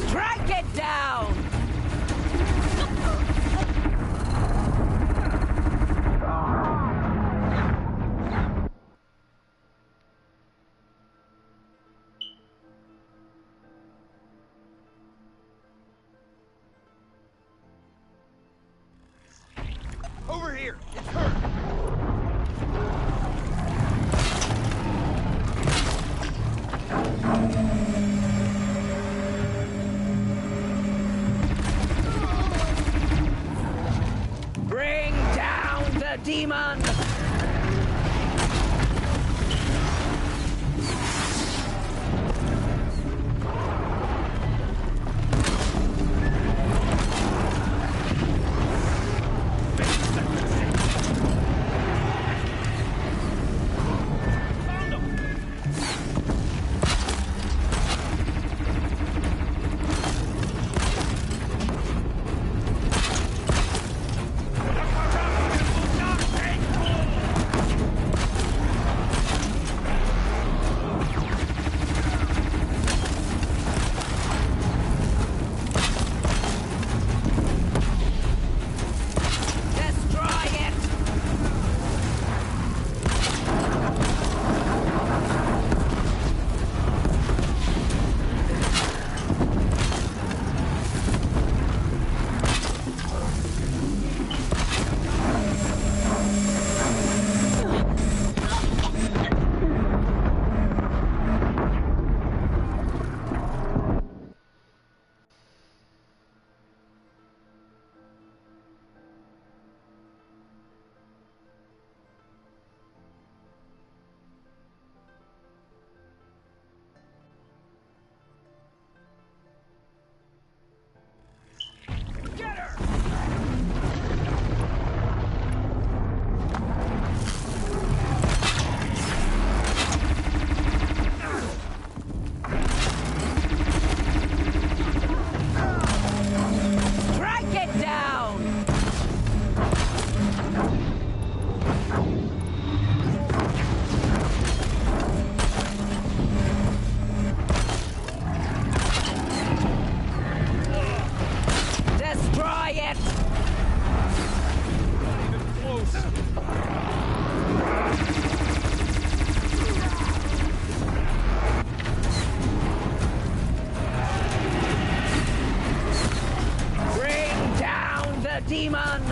Strike it down! Over here! It's her! Bring down the demon! Demon!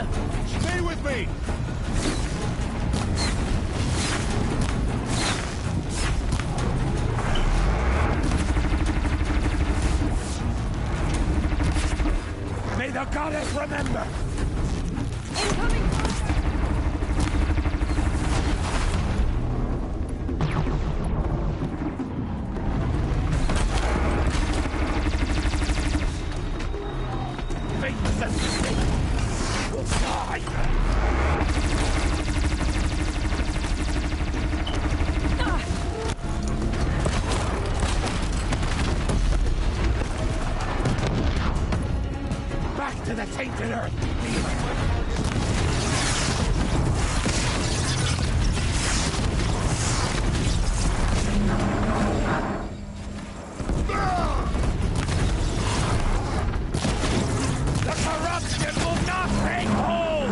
Stay with me! May the goddess remember! Incoming! Make the mistake! Will die! Back to the tainted earth! The corruption will not take hold!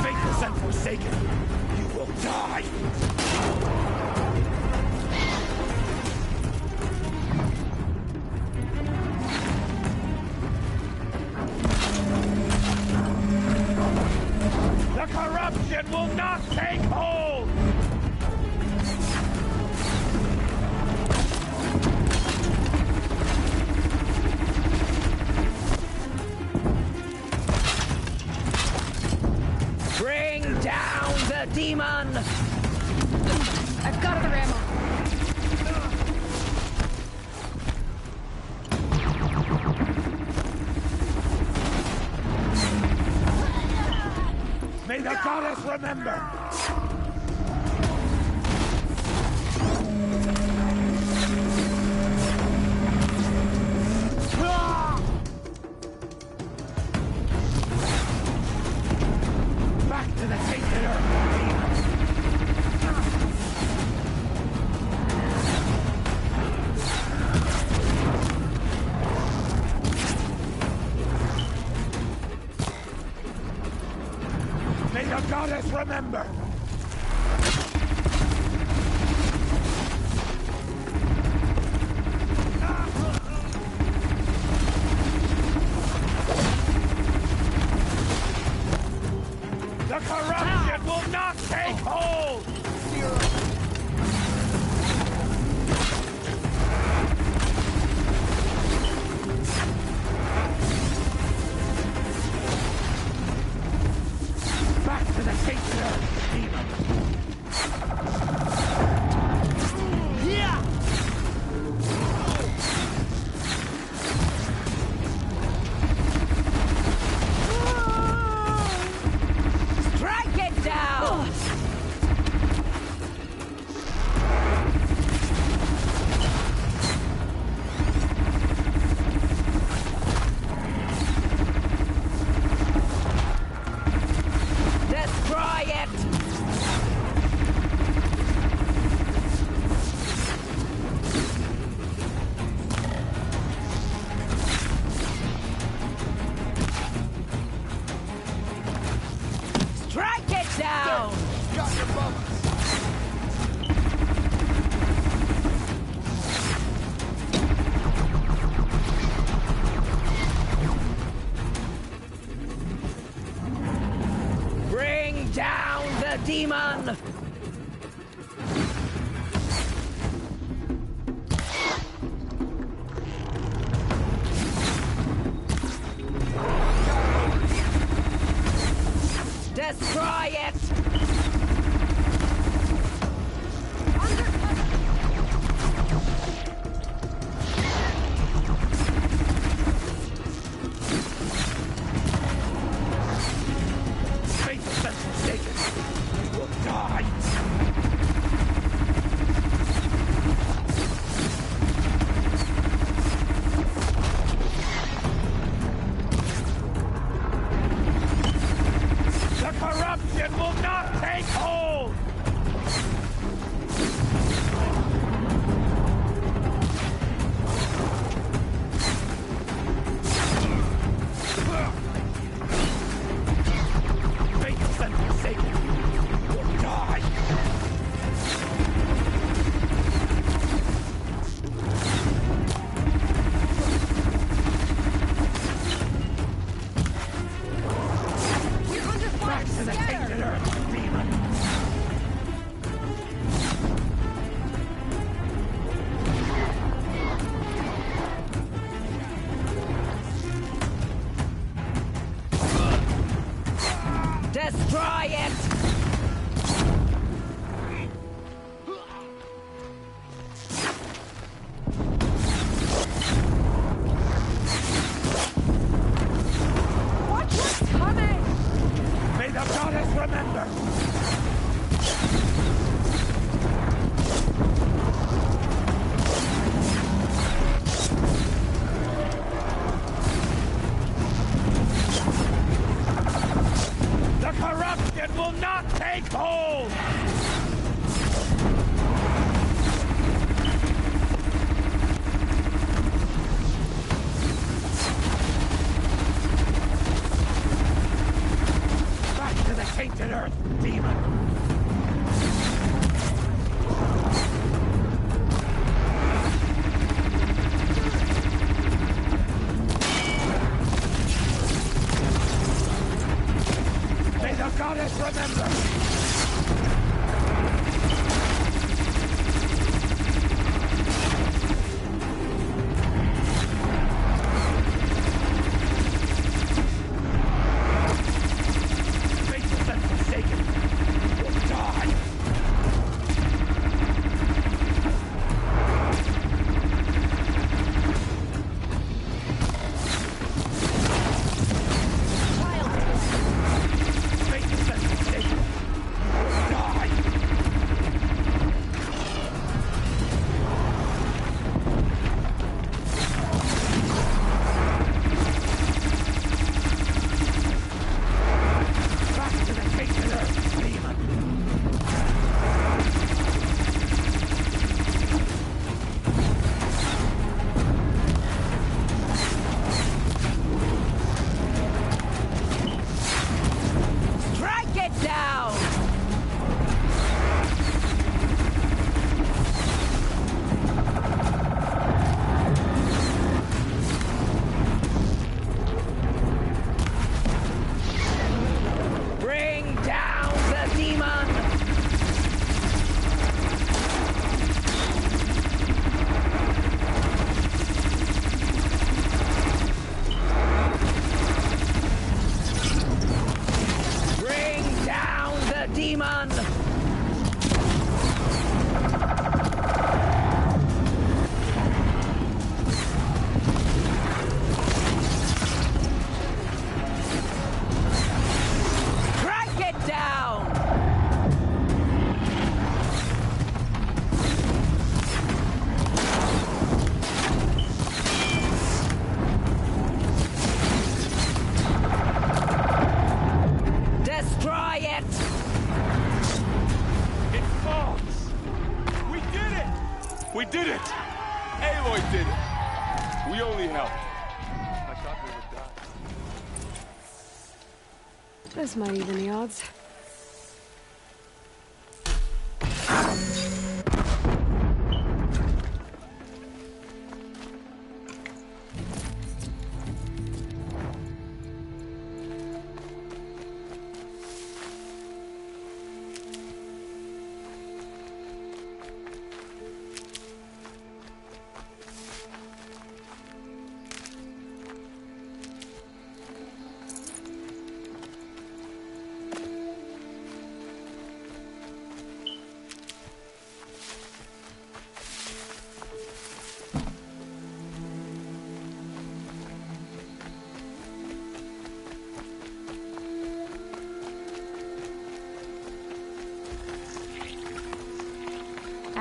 Faithless and forsaken, you will die! The corruption will not take hold! Bring down the demon! I've got other ammo. May the goddess remember! the goddess remember! The corruption will not take hold! Back to the tainted earth, demon! Strike it down! Destroy it! Strike it down! Got your bummers! Bring down the demon! Destroy it! Faith has been forsaken! You will die! The corruption will not take hold! Faith has been forsaken! You will die! We're under fire! Back to the tainted Scatter! earth, demon! Destroy it! Watch what's coming! May the goddess remember! The corruption will not take hold! Back to the tainted earth, demon! May the goddess remember! Faith has been forsaken! You will die! Faith has been forsaken! You will die! demon! Crank it down! Destroy it! It falls! We did it! We did it! Aloy did it! We only helped. I thought we would die. This might even the odds.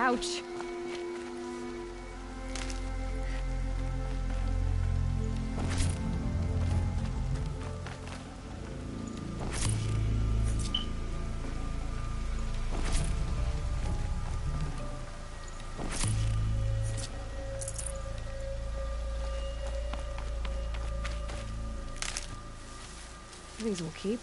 Ouch. These will keep.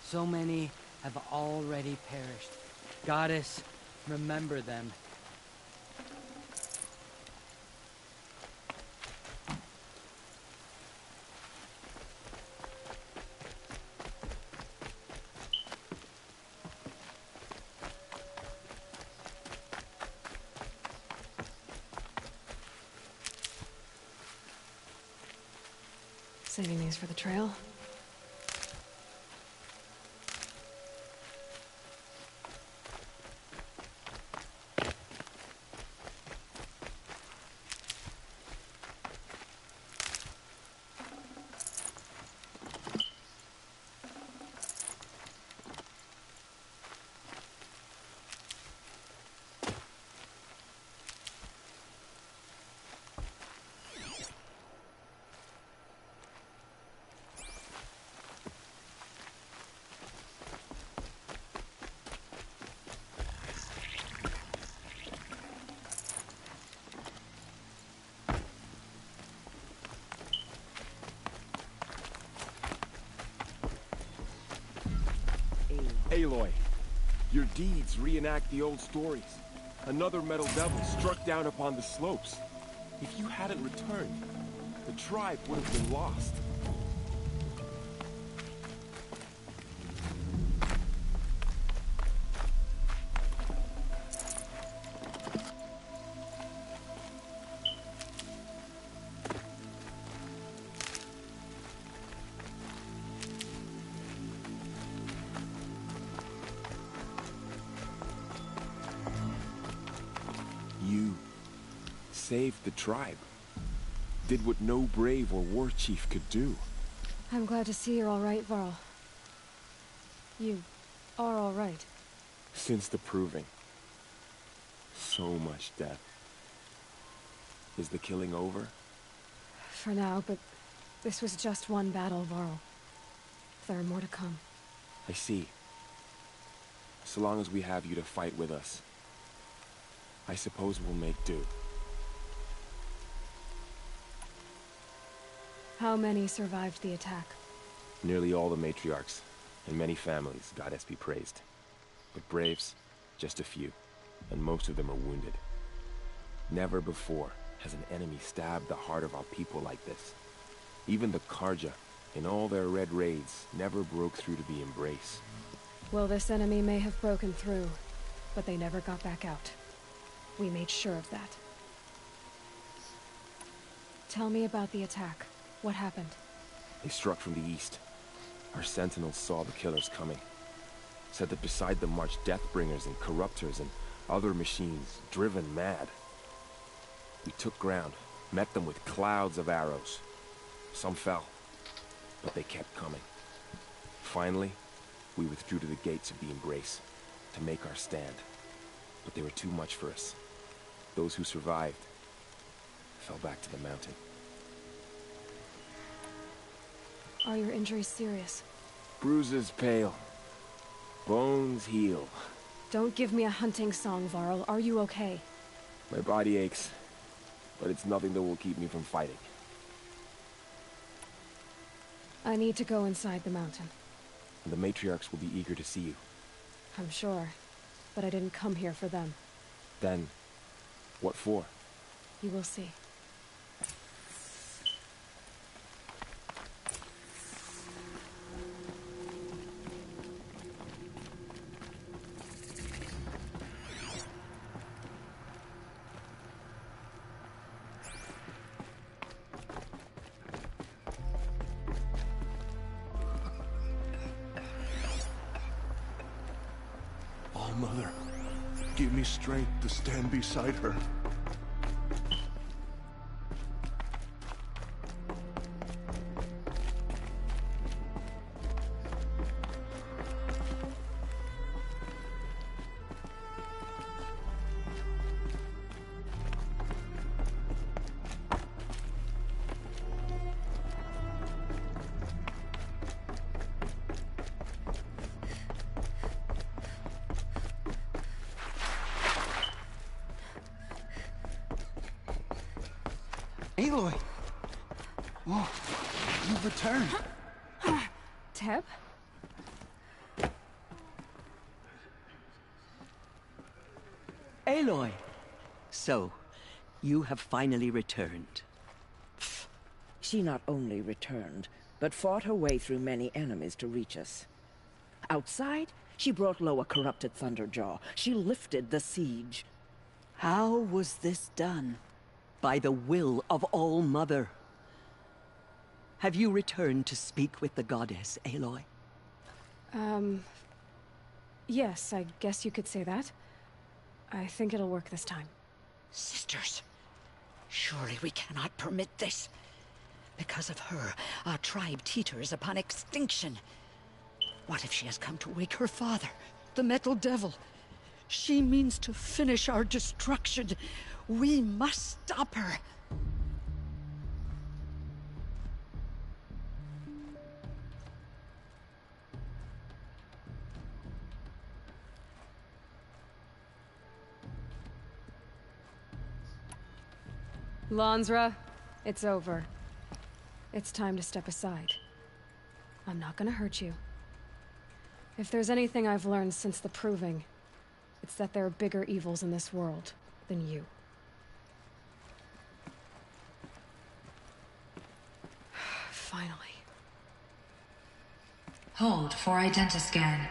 So many have already perished. Goddess, remember them. Saving these for the trail. Aloy, your deeds reenact the old stories. Another metal devil struck down upon the slopes. If you hadn't returned, the tribe would have been lost. You saved the tribe. Did what no brave or war chief could do. I'm glad to see you're all right, Varl. You are all right. Since the proving. So much death. Is the killing over? for now, but this was just one battle, Varl. There are more to come. I see. So long as we have you to fight with us, I suppose we'll make do. How many survived the attack? Nearly all the matriarchs, and many families, goddess be praised. But braves, just a few, and most of them are wounded. Never before has an enemy stabbed the heart of our people like this. Even the Karja, in all their red raids, never broke through to the Embrace. Well, this enemy may have broken through, but they never got back out. We made sure of that. Tell me about the attack. What happened? They struck from the east. Our sentinels saw the killers coming. Said that beside them marched Deathbringers and Corruptors and other machines, driven mad. We took ground, met them with clouds of arrows. Some fell, but they kept coming. Finally, we withdrew to the gates of the Embrace to make our stand. But they were too much for us. Those who survived fell back to the mountain. Are your injuries serious? Bruises pale. Bones heal. Don't give me a hunting song, Varl. Are you okay? My body aches, but it's nothing that will keep me from fighting. I need to go inside the mountain. And the matriarchs will be eager to see you. I'm sure, but I didn't come here for them. Then, what for? You will see. Mother, give me strength to stand beside her. Aloy! Oh, you've returned. Teb? Aloy! So, you have finally returned. She not only returned, but fought her way through many enemies to reach us. Outside, she brought low a corrupted Thunderjaw. She lifted the siege. How was this done? By the will of All-Mother. Have you returned to speak with the goddess, Aloy? Yes, I guess you could say that. I think it'll work this time. Sisters, surely we cannot permit this. Because of her, our tribe teeters upon extinction. What if she has come to wake her father, the Metal Devil? She means to finish our destruction. We must stop her. Lansra, it's over. It's time to step aside. I'm not gonna hurt you. If there's anything I've learned since the Proving, it's that there are bigger evils in this world than you. Finally. Hold for identiscan.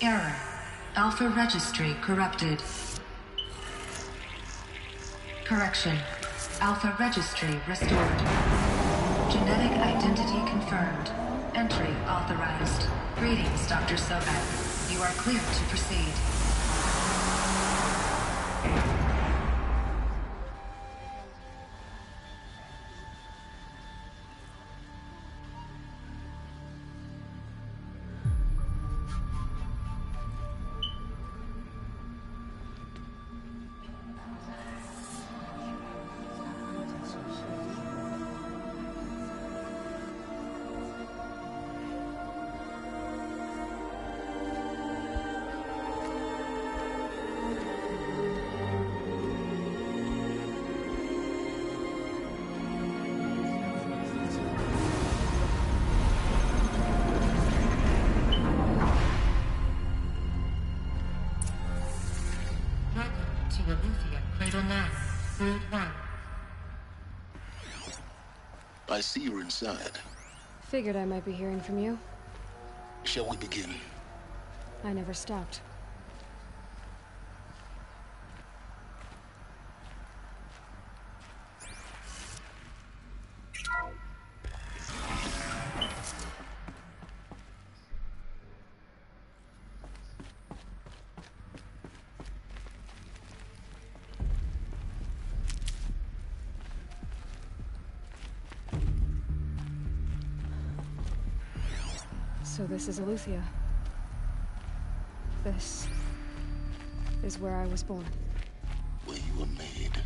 Error. Alpha registry corrupted. Correction. Alpha registry restored. Genetic identity confirmed. Entry authorized. Greetings, Dr. Sobek. You are clear to proceed. Lucia Cradle 9, Brood 1. I see you're inside. Figured I might be hearing from you. Shall we begin? I never stopped. So this is Aletheia. This is where I was born. Where you were made.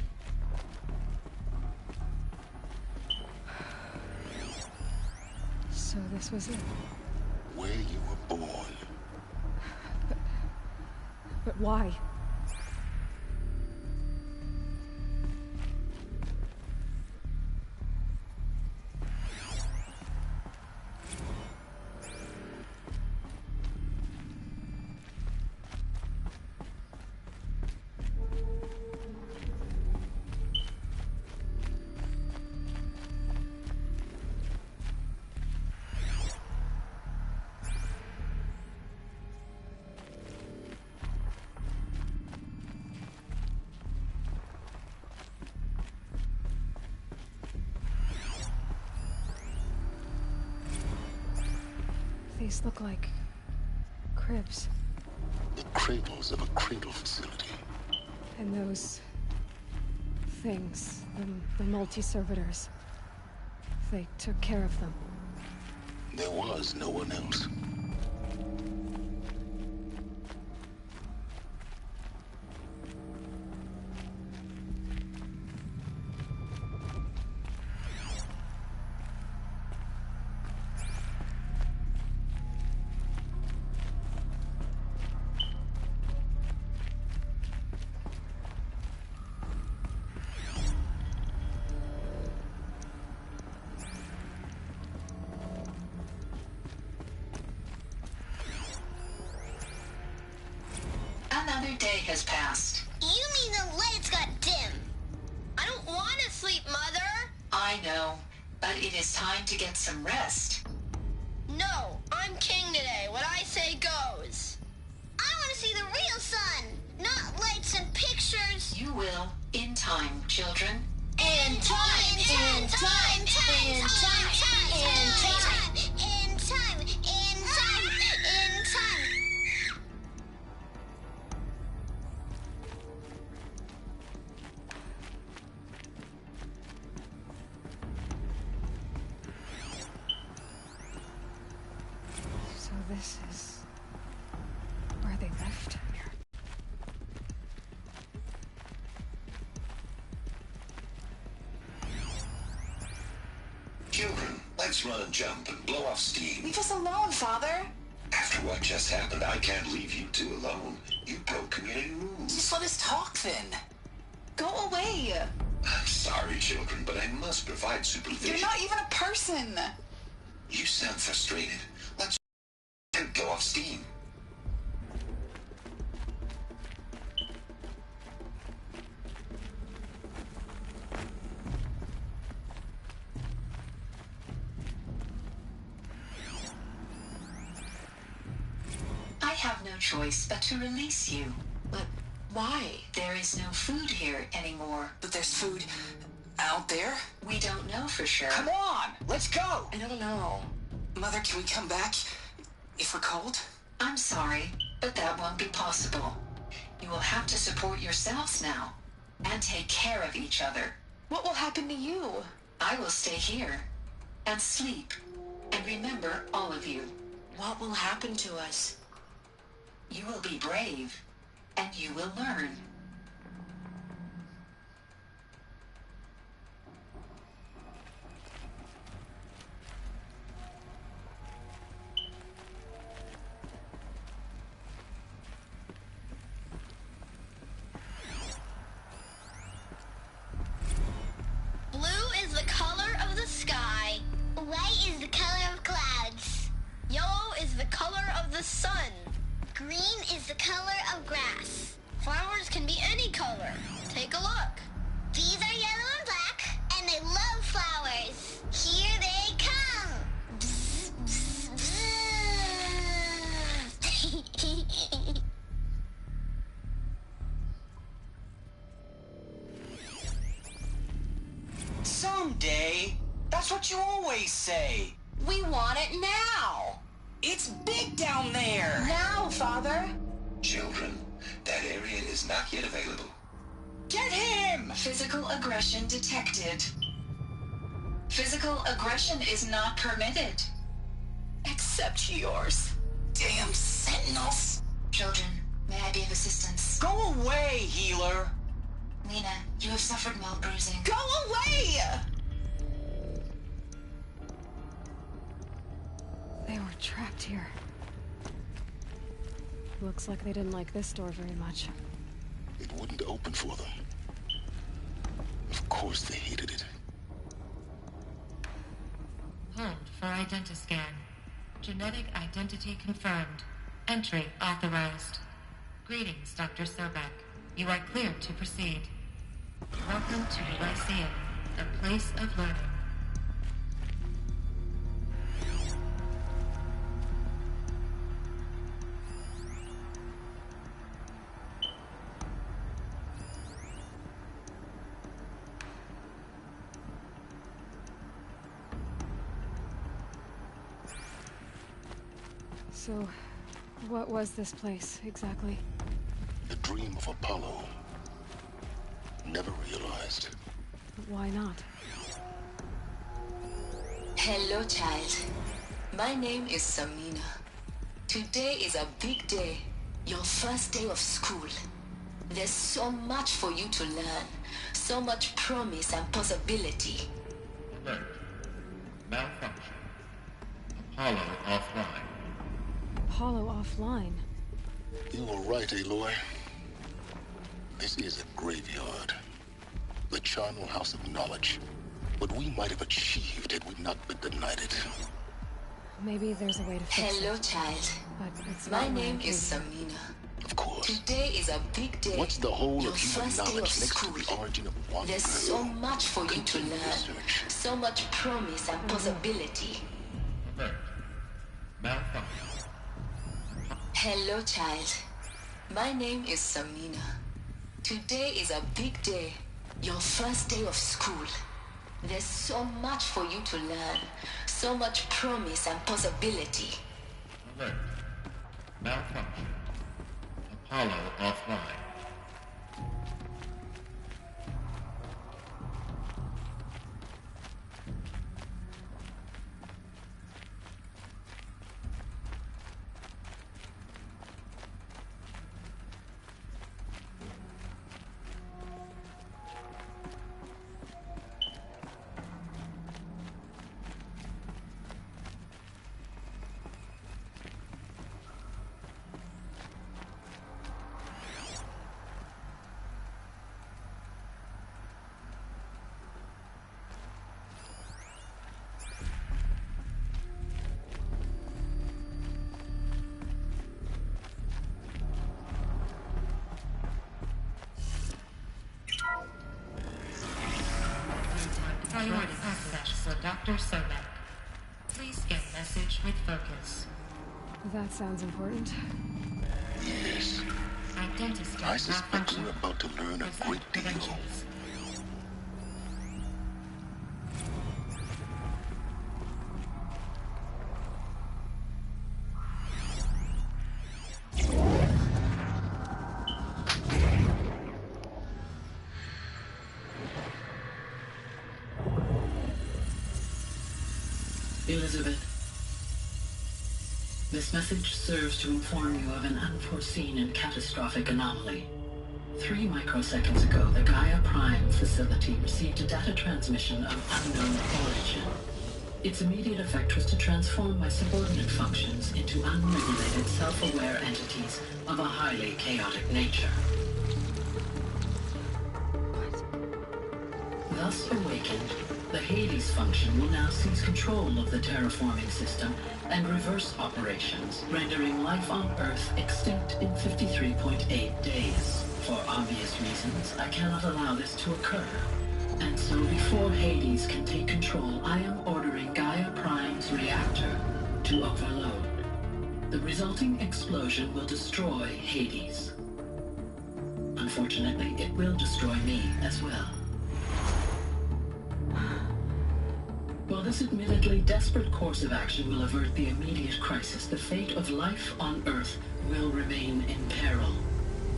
So this was it. Where you were born. But why? These look like cribs. The cradles of a cradle facility. And those things, the multi-servitors, they took care of them. There was no one else. Another day has passed. You mean the lights got dim? I don't want to sleep, Mother! I know, but it is time to get some rest. No, I'm king today. What I say goes. I want to see the real sun, not lights and pictures. You will, in time, children. In time, in time, in time, in time, in time, in time, in time, in time. So this is where they left. Children, let's run and jump and blow off steam. Leave us alone, Father. After what just happened, I can't leave you two alone. You broke community rules. Just let us talk then. Go away. I'm sorry, children, but I must provide supervision. You're not even a person. You sound frustrated. Let's and blow off steam. I have no choice but to release you. But why? There is no food here anymore. But there's food out there? We don't know for sure. Come on, let's go! I don't know. Mother, can we come back if we're cold? I'm sorry, but that won't be possible. You will have to support yourselves now, and take care of each other. What will happen to you? I will stay here, and sleep, and remember all of you. What will happen to us? You will be brave, and you will learn. Blue is the color of the sky. White is the color of clouds. Yellow is the color of the sun. Green is the color of grass. Flowers can be any color. Take a look. These are yellow and black, and they love flowers. Here they come. Bzz, bzz, bzz. Someday. That's what you always say. We want it now. It's big down there. Now, Father. Children, that area is not yet available. Get him! Physical aggression detected. Physical aggression is not permitted. Except yours. Damn sentinels. Children, may I be of assistance? Go away, healer. Lena, you have suffered mild bruising. Go away! They were trapped here. Looks like they didn't like this door very much. It wouldn't open for them. Of course they hated it. Hold for identiscan. Genetic identity confirmed. Entry authorized. Greetings, Dr. Sobek. You are cleared to proceed. Welcome to the Lyceum, a place of learning. So, what was this place, exactly? The dream of Apollo. Never realized. But why not? Hello, child. My name is Samina. Today is a big day. Your first day of school. There's so much for you to learn. So much promise and possibility. Alert. Malfunction. Apollo offline. Apollo offline. You were right, Aloy. This is a graveyard. The charnel house of knowledge. What we might have achieved had we not been denied it. Maybe there's a way to fix Hello, it. child. But it's My not name my is activity. Samina. Of course. Today is a big day. What's the whole Your of human first day of knowledge next to school. the origin of one There's girl? so much for you to Continue learn. research. So much promise and possibility. Alert. Malfunction. Hello, child. My name is Samina. Today is a big day. Your first day of school. There's so much for you to learn. So much promise and possibility. Alert. Malfunction. Apollo offline. Priority access for Dr. Sobek. Please get message with focus. That sounds important. Yes. Identiscan I suspect malfunction. we're about to learn a Present great deal. credentials. Elizabeth, this message serves to inform you of an unforeseen and catastrophic anomaly. 3 microseconds ago, the Gaia Prime facility received a data transmission of unknown origin. Its immediate effect was to transform my subordinate functions into unregulated, self-aware entities of a highly chaotic nature. Thus awakened, the Hades function will now seize control of the terraforming system and reverse operations, rendering life on Earth extinct in 53.8 days. For obvious reasons, I cannot allow this to occur. And so before Hades can take control, I am ordering Gaia Prime's reactor to overload. The resulting explosion will destroy Hades. Unfortunately, it will destroy me as well. While this admittedly desperate course of action will avert the immediate crisis, the fate of life on Earth will remain in peril.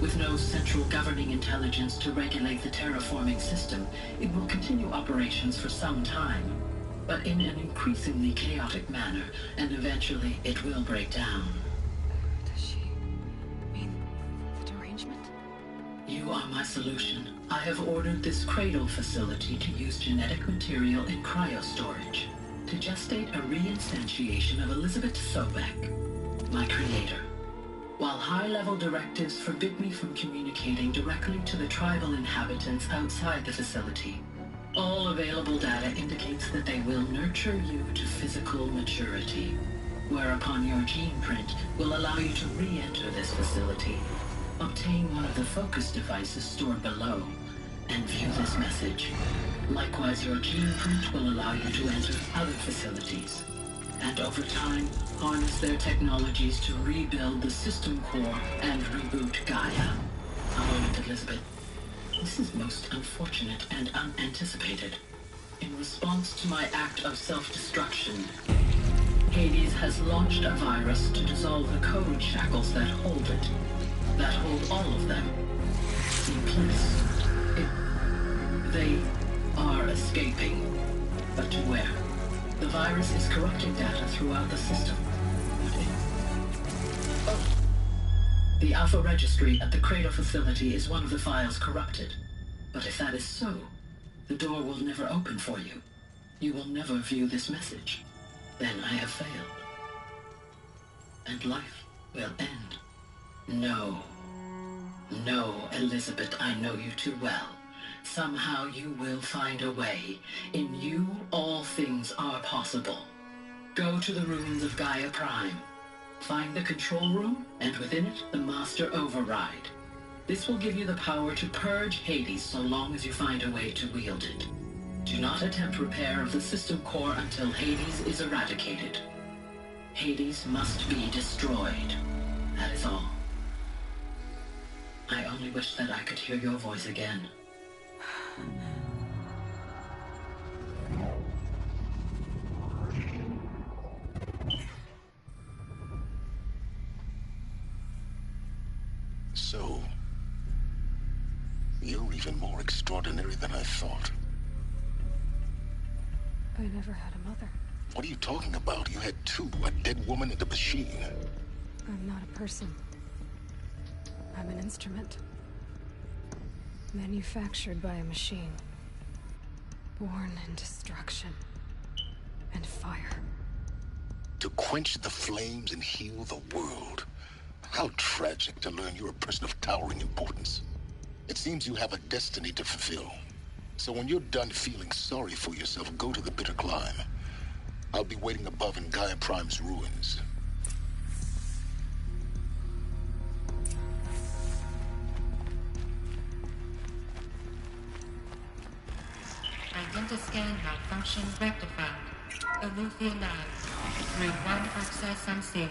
With no central governing intelligence to regulate the terraforming system, it will continue operations for some time, but in an increasingly chaotic manner, and eventually it will break down. Does she mean the derangement? You are my solution. I have ordered this cradle facility to use genetic material in cryostorage to gestate a reinstantiation of Elizabeth Sobek, my creator. While high-level directives forbid me from communicating directly to the tribal inhabitants outside the facility, all available data indicates that they will nurture you to physical maturity, whereupon your gene print will allow you to re-enter this facility, obtain one of the focus devices stored below, and view this message. Likewise, your gene print will allow you to enter other facilities, and over time, harness their technologies to rebuild the system core and reboot Gaia. A moment, Elizabeth. This is most unfortunate and unanticipated. In response to my act of self-destruction, Hades has launched a virus to dissolve the code shackles that hold it, that hold all of them in place. They are escaping, but to where? The virus is corrupting data throughout the system. The Alpha Registry at the Cradle facility is one of the files corrupted. But if that is so, the door will never open for you. You will never view this message. Then I have failed. And life will end. No. No, Elizabeth, I know you too well. Somehow you will find a way. In you, all things are possible. Go to the ruins of Gaia Prime. Find the control room, and within it, the Master Override. This will give you the power to purge Hades so long as you find a way to wield it. Do not attempt repair of the system core until Hades is eradicated. Hades must be destroyed. That is all. I only wish that I could hear your voice again. So, you're even more extraordinary than I thought. I never had a mother. What are you talking about? You had two, a dead woman and a machine. I'm not a person. I'm an instrument. Manufactured by a machine. Born in destruction and fire. To quench the flames and heal the world. How tragic to learn you're a person of towering importance. It seems you have a destiny to fulfill. So when you're done feeling sorry for yourself, go to the bitter climb. I'll be waiting above in Gaia Prime's ruins. Identiscan malfunction rectified. Alufia Lab. Route 1 access unsealed.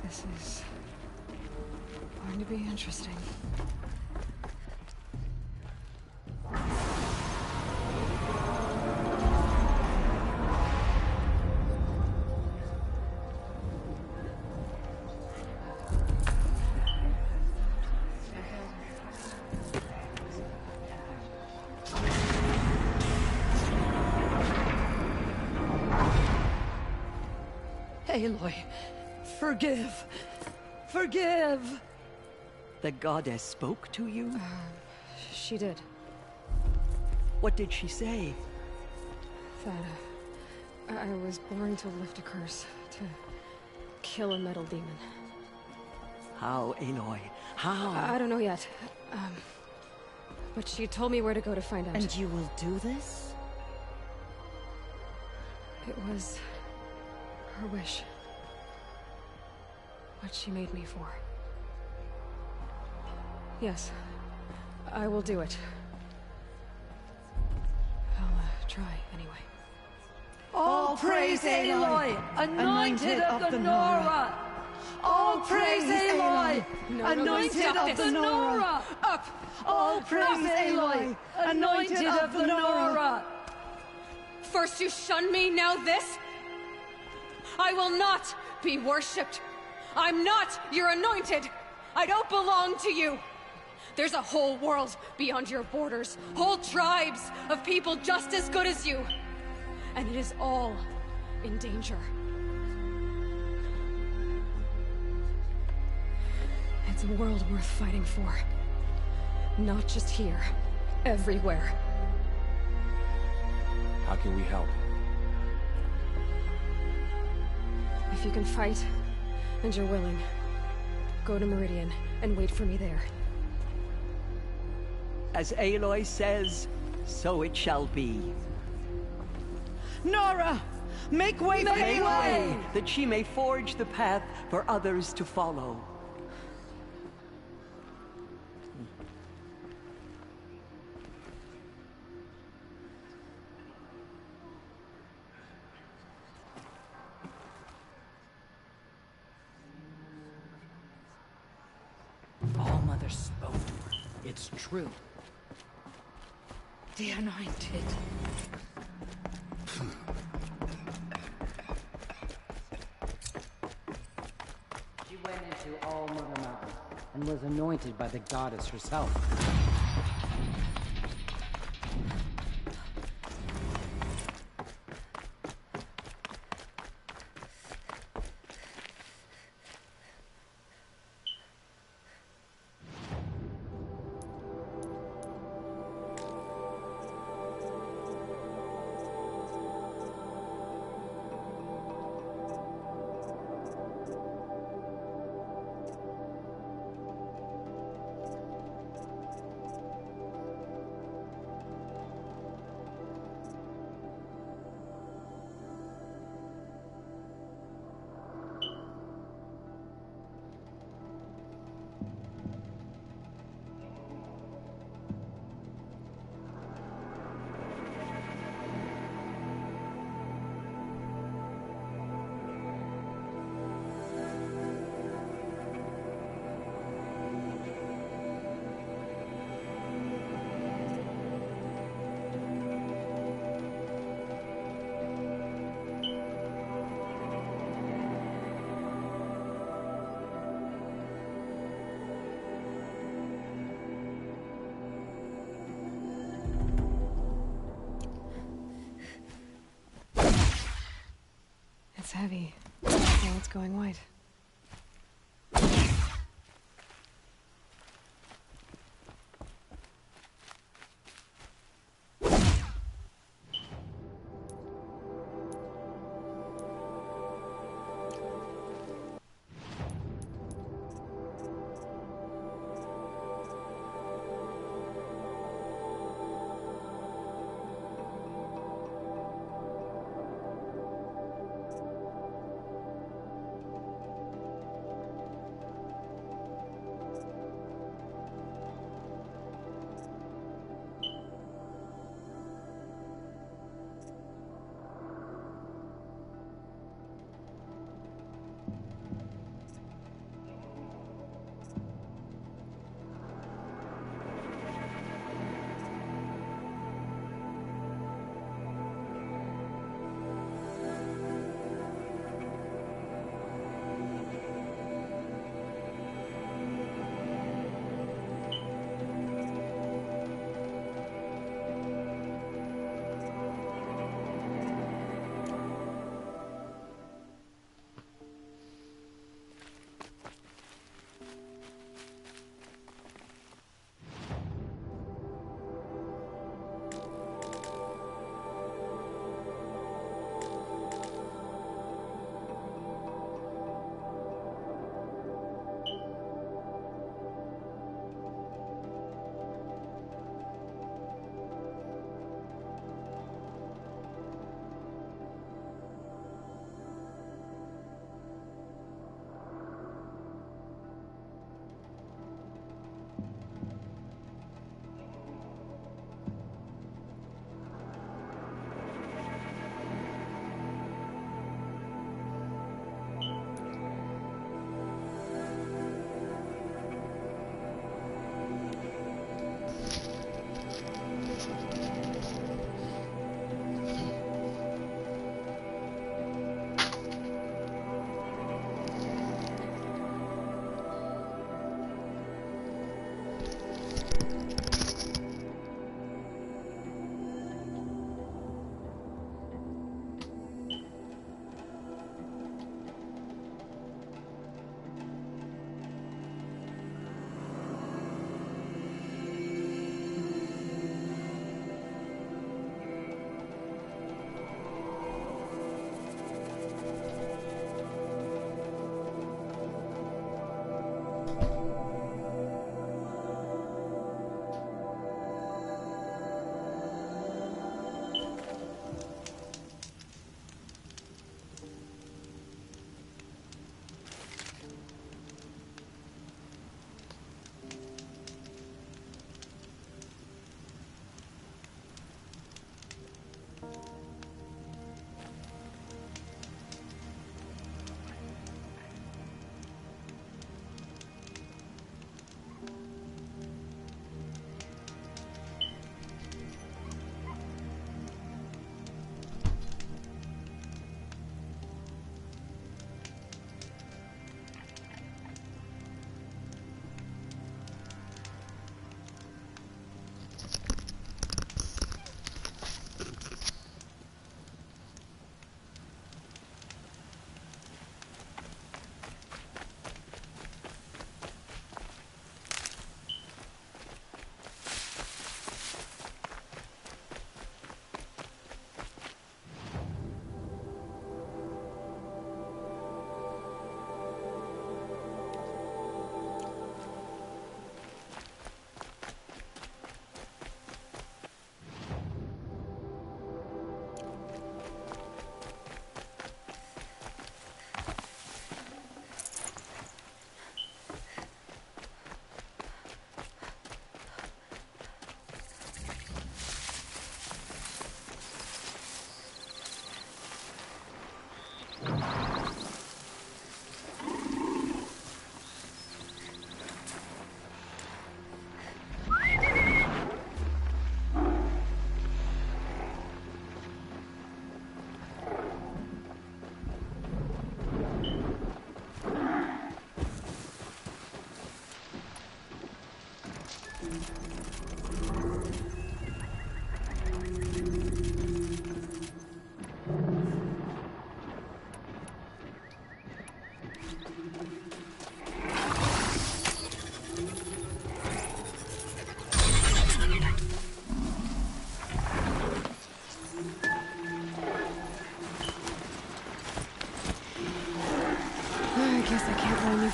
This is going to be interesting. Aloy, forgive. Forgive! The goddess spoke to you? She did. What did she say? That, I was born to lift a curse, to kill a metal demon. How, Aloy? How? I don't know yet. But she told me where to go to find out. And you will do this? It was her wish. What she made me for. Yes, I will do it. I'll try, anyway. All praise Aloy, anointed of the Nora! All praise Aloy, anointed of the Nora! Up! All praise Aloy, anointed of the Nora! First you shun me, now this? I will not be worshipped. I'm not your anointed. I don't belong to you. There's a whole world beyond your borders, whole tribes of people just as good as you. And it is all in danger. It's a world worth fighting for. Not just here, everywhere. How can we help? If you can fight, and you're willing, go to Meridian and wait for me there. As Aloy says, so it shall be. Nora! Make way for Aloy! That she may forge the path for others to follow. All Mother spoke. It's true. The Anointed. She went into All Mother Mountain and was anointed by the goddess herself. It's heavy. Now it's going white.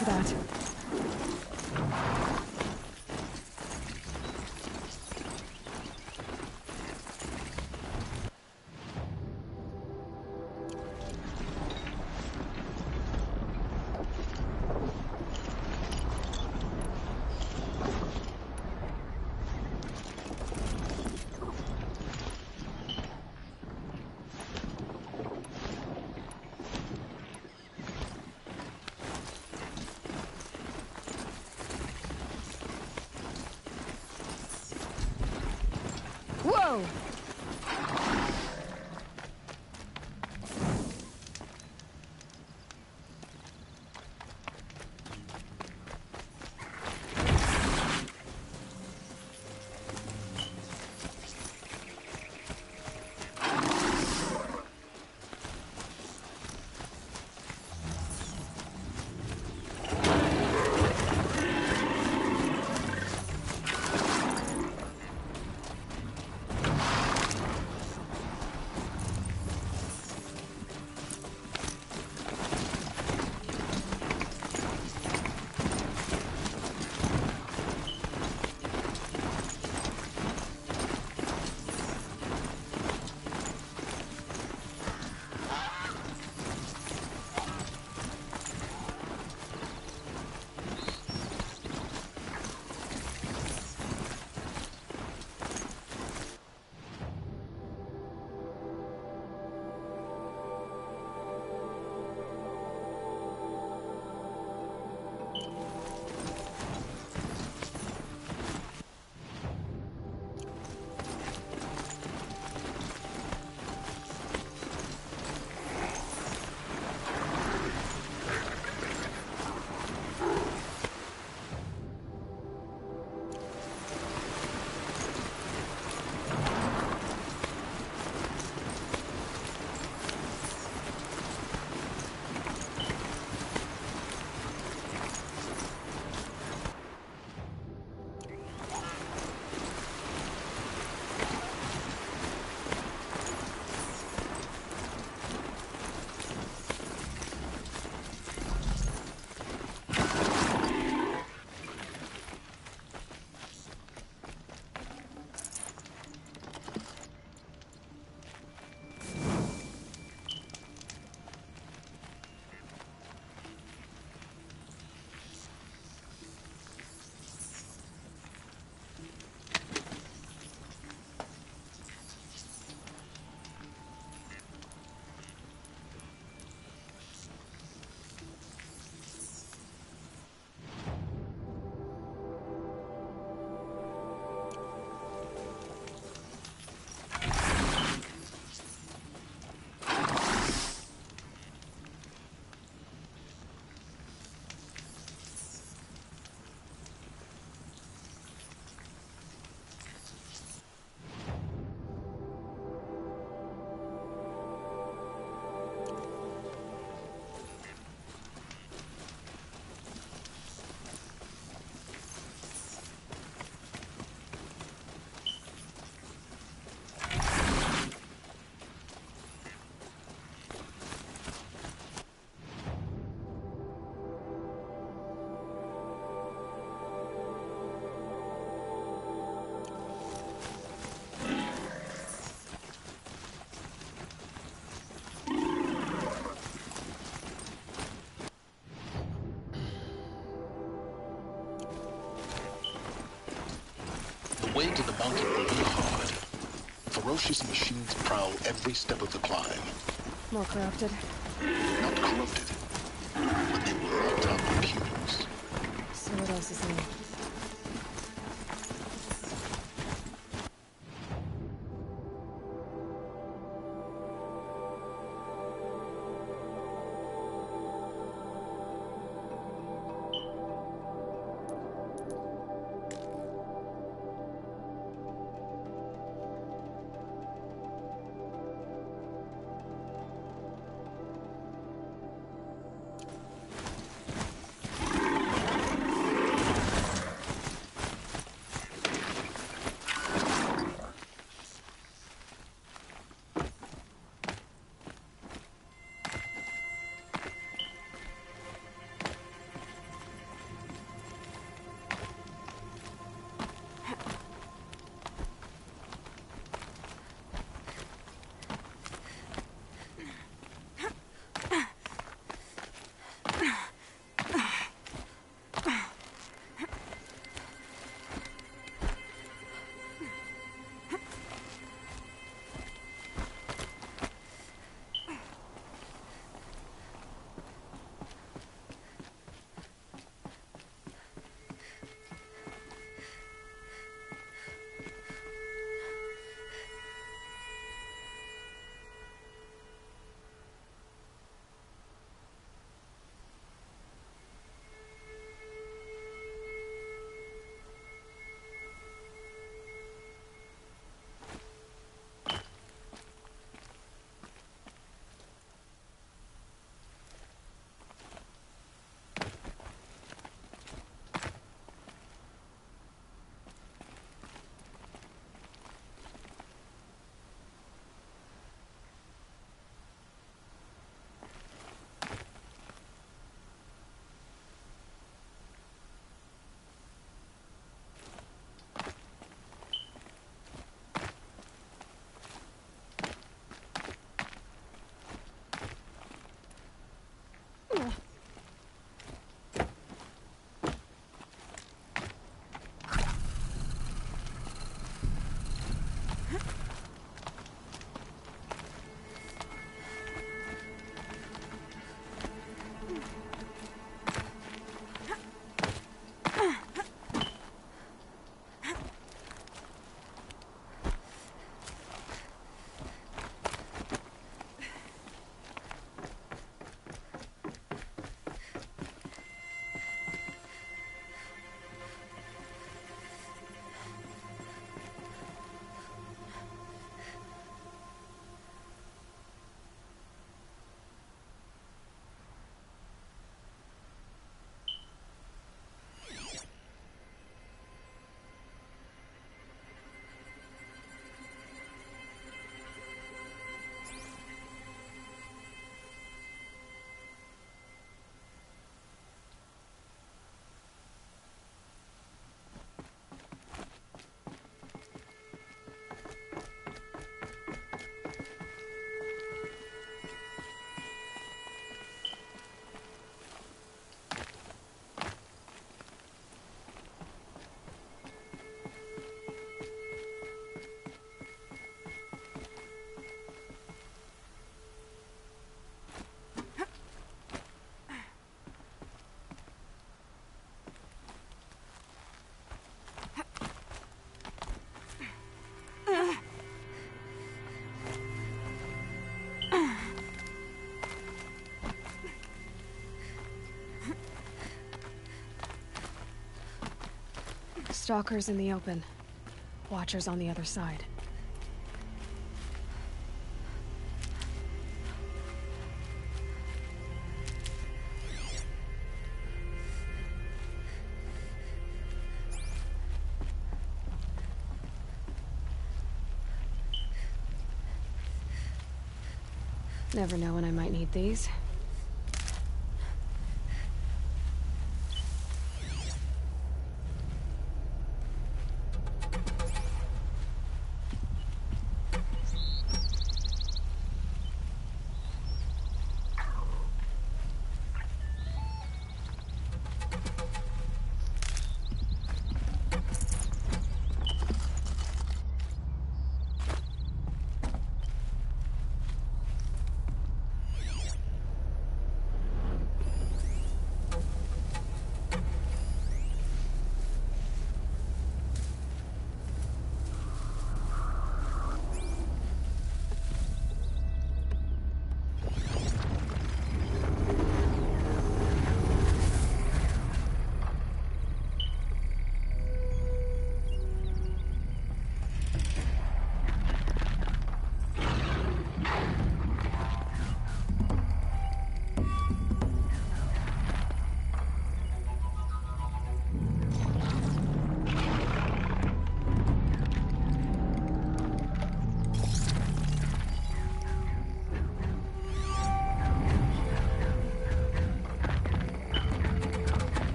for that. Whoa! The way to the mountain will be hard. Ferocious machines prowl every step of the climb. More corrupted. Not corrupted, but they will not outnumber humans. So what else is new? Stalkers in the open. Watchers on the other side. Never know when I might need these.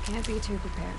Can't be too prepared.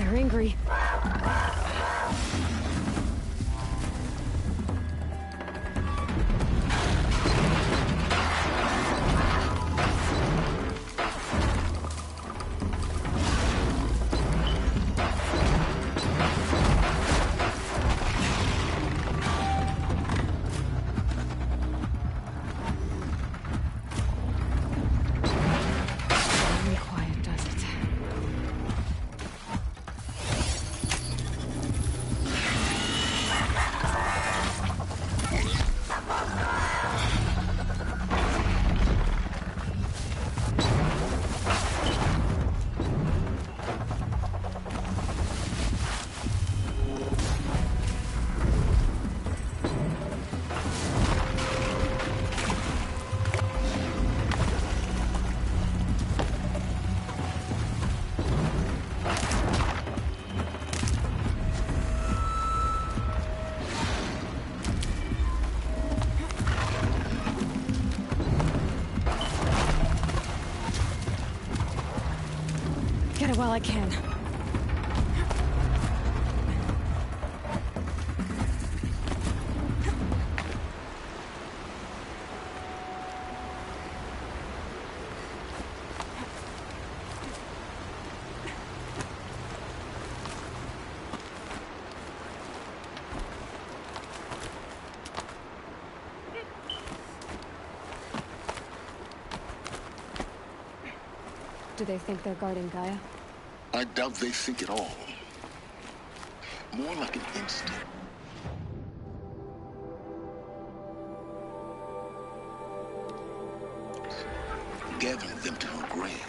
They're angry. Very quiet, does it? Get it while I can. Do they think they're guarding Gaia? I doubt they think at all. More like an instinct. Gathering them to her grave.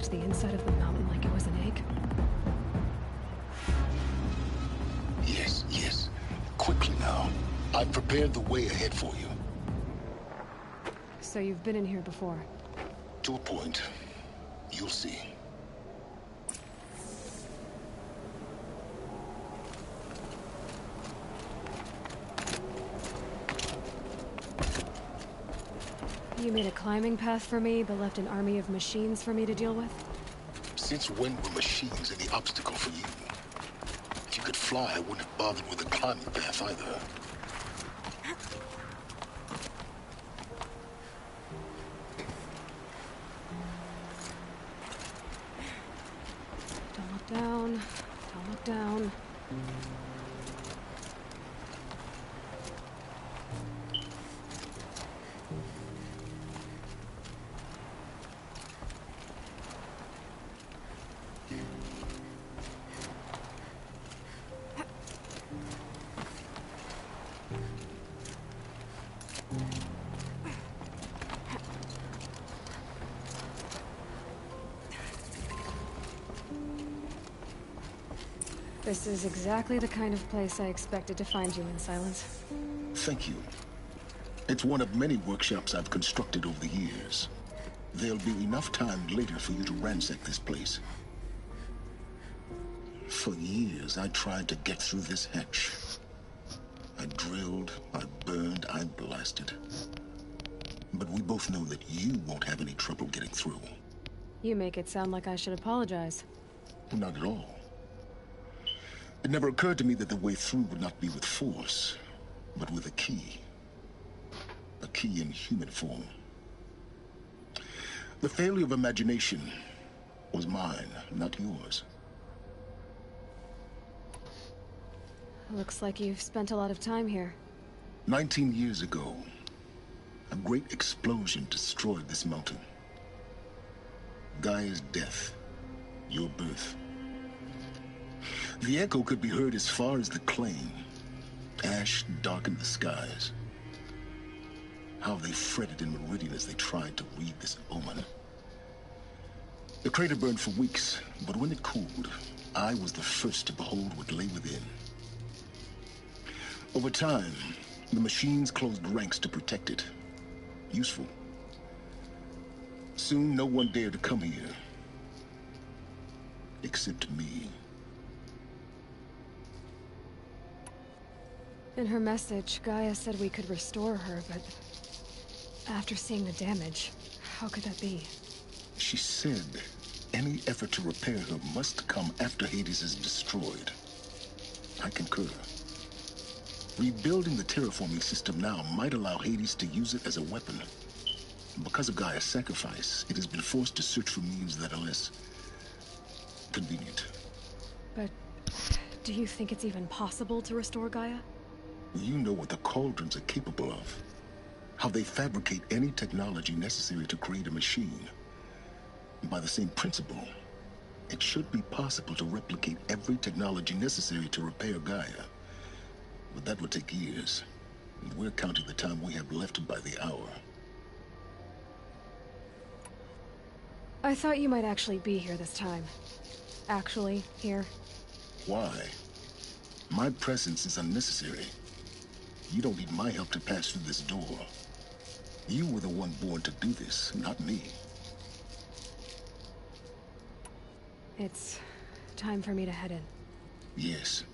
collapse the inside of the mountain like it was an egg? Yes, yes. Quickly now. I've prepared the way ahead for you. So you've been in here before? To a point. You'll see. You made a climbing path for me, but left an army of machines for me to deal with? Since when were machines any obstacle for you? If you could fly, I wouldn't have bothered with a climbing path either. Don't look down. Don't look down. This is exactly the kind of place I expected to find you in, Silence. Thank you. It's one of many workshops I've constructed over the years. There'll be enough time later for you to ransack this place. For years, I tried to get through this hatch. I drilled, I burned, I blasted. But we both know that you won't have any trouble getting through. You make it sound like I should apologize. Not at all. It never occurred to me that the way through would not be with force, but with a key. A key in human form. The failure of imagination was mine, not yours. Looks like you've spent a lot of time here. 19 years ago, a great explosion destroyed this mountain. Gaia's death, your birth. The echo could be heard as far as the claim. Ash darkened the skies. How they fretted in Meridian as they tried to read this omen. The crater burned for weeks, but when it cooled, I was the first to behold what lay within. Over time, the machines closed ranks to protect it. Useful. Soon, no one dared to come here. Except me. In her message, Gaia said we could restore her, but after seeing the damage, how could that be? She said any effort to repair her must come after Hades is destroyed. I concur. Rebuilding the terraforming system now might allow Hades to use it as a weapon. Because of Gaia's sacrifice, it has been forced to search for means that are less convenient. But do you think it's even possible to restore Gaia? You know what the Cauldrons are capable of. How they fabricate any technology necessary to create a machine. By the same principle, it should be possible to replicate every technology necessary to repair Gaia. But that would take years. And we're counting the time we have left by the hour. I thought you might actually be here this time. Actually, here. Why? My presence is unnecessary. You don't need my help to pass through this door. You were the one born to do this, not me. It's time for me to head in. Yes.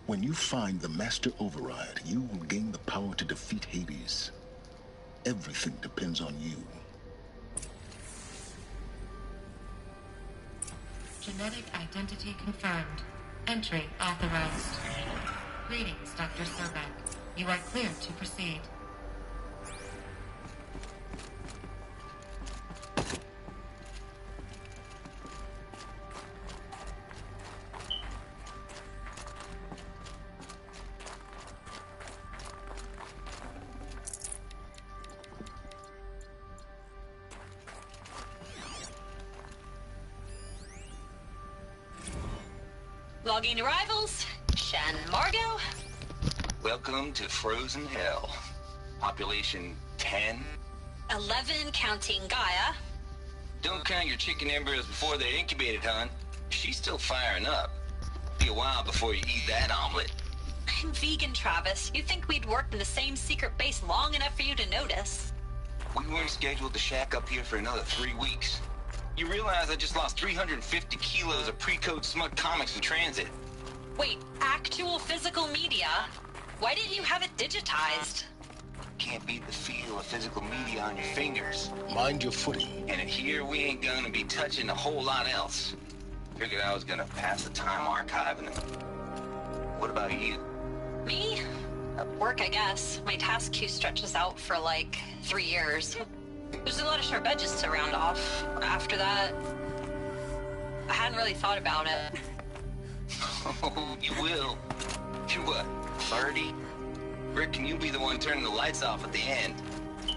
When you find the Master Override, you will gain the power to defeat Hades. Everything depends on you. Genetic identity confirmed. Entry authorized. Greetings, Dr. Sobek. You are clear to proceed. Logging arrivals. Shan Margot. Welcome to Frozen Hell. Population 10. 11 counting Gaia. Don't count your chicken embryos before they're incubated, hon. She's still firing up. Be a while before you eat that omelet. I'm vegan, Travis. You'd think we'd worked in the same secret base long enough for you to notice. We weren't scheduled to shack up here for another 3 weeks. You realize I just lost 350 kilos of pre-code smug comics in transit. Wait, actual physical media? Why didn't you have it digitized? Can't beat the feel of physical media on your fingers. Mind your footing. And in here, we ain't gonna be touching a whole lot else. Figured I was gonna pass the time archiving them. What about you? Me? Work, I guess. My task queue stretches out for like 3 years. There's a lot of sharp edges to round off. After that, I hadn't really thought about it. Oh, you will. You're what, 30? Reckon you'll be the one turning the lights off at the end.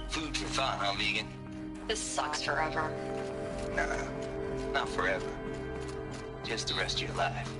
Food for thought, huh, vegan? This sucks forever. Nah, not forever. Just the rest of your life.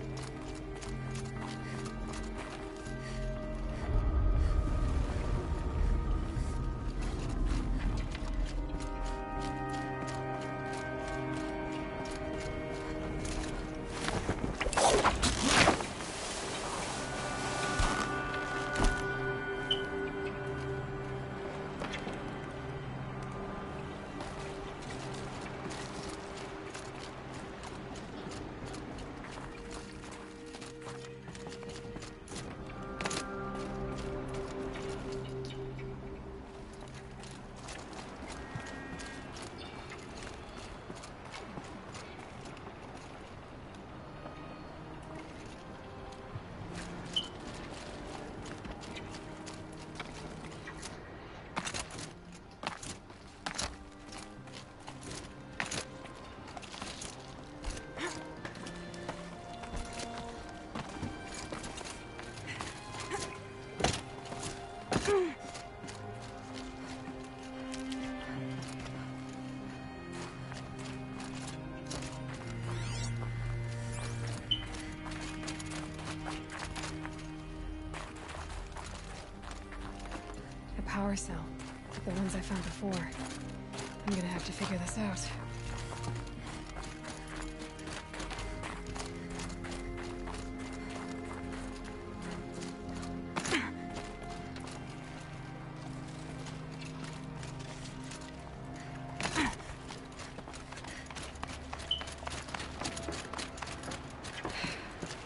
Power cell, like the ones I found before. I'm gonna have to figure this out.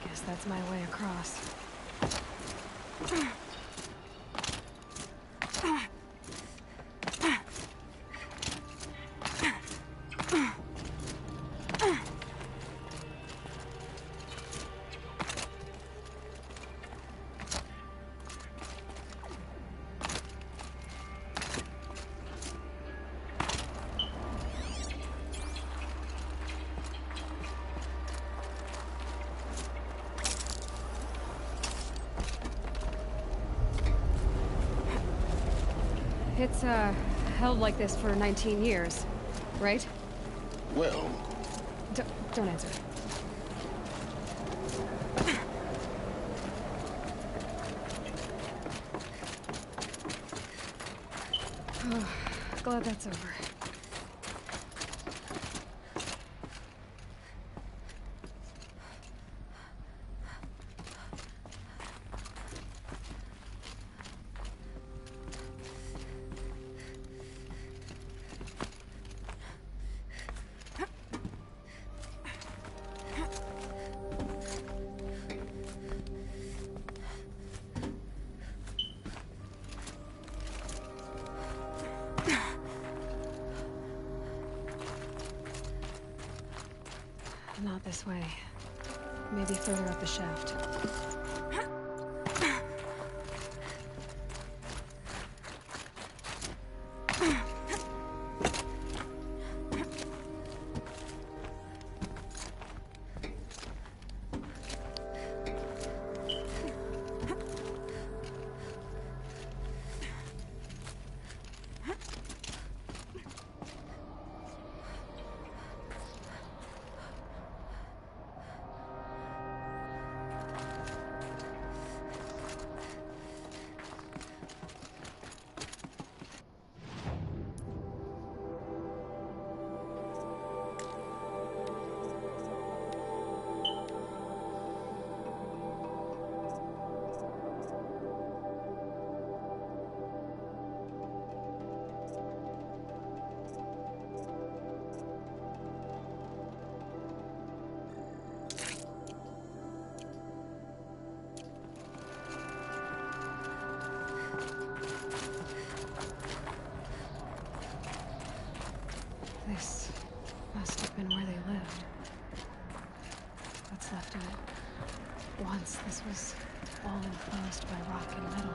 Guess that's my way across. It's, held like this for 19 years, right? Well... Don't answer. Oh, glad that's over. Not this way. Maybe further up the shaft. where they lived. What's left of it. Once, this was all enclosed by rock and metal.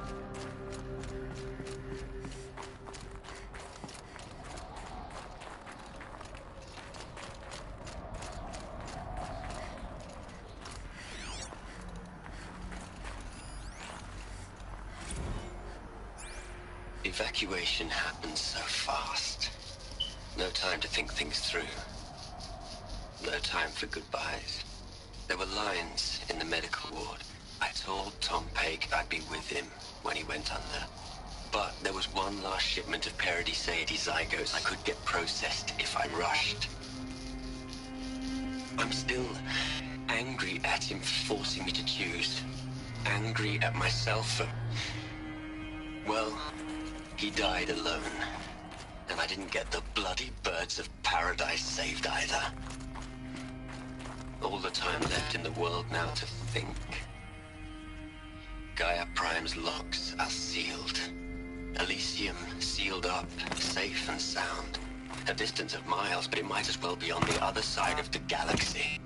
Evacuation happened so fast. No time to think things through. No time for goodbyes. There were lines in the medical ward. I told Tom Pake I'd be with him when he went under. But there was one last shipment of Paradiseidae zygotes I could get processed if I rushed. I'm still angry at him for forcing me to choose. Angry at myself for... well, he died alone. And I didn't get the bloody birds of paradise saved either. All the time left in the world now to think. Gaia Prime's locks are sealed. Elysium sealed up, safe and sound. A distance of miles, but it might as well be on the other side of the galaxy.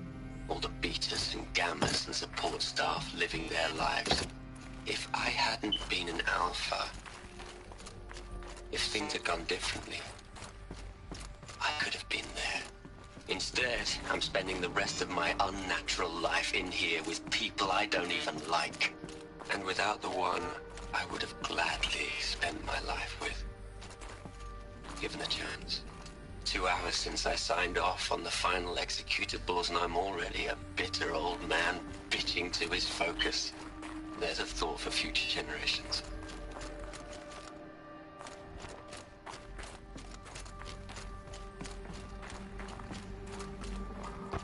All the betas and gammas and support staff living their lives. If I hadn't been an alpha, if things had gone differently, I could have been there. Instead, I'm spending the rest of my unnatural life in here with people I don't even like. And without the one I would have gladly spent my life with. Given the chance. 2 hours since I signed off on the final executables, and I'm already a bitter old man bitching to his focus. There's a thought for future generations.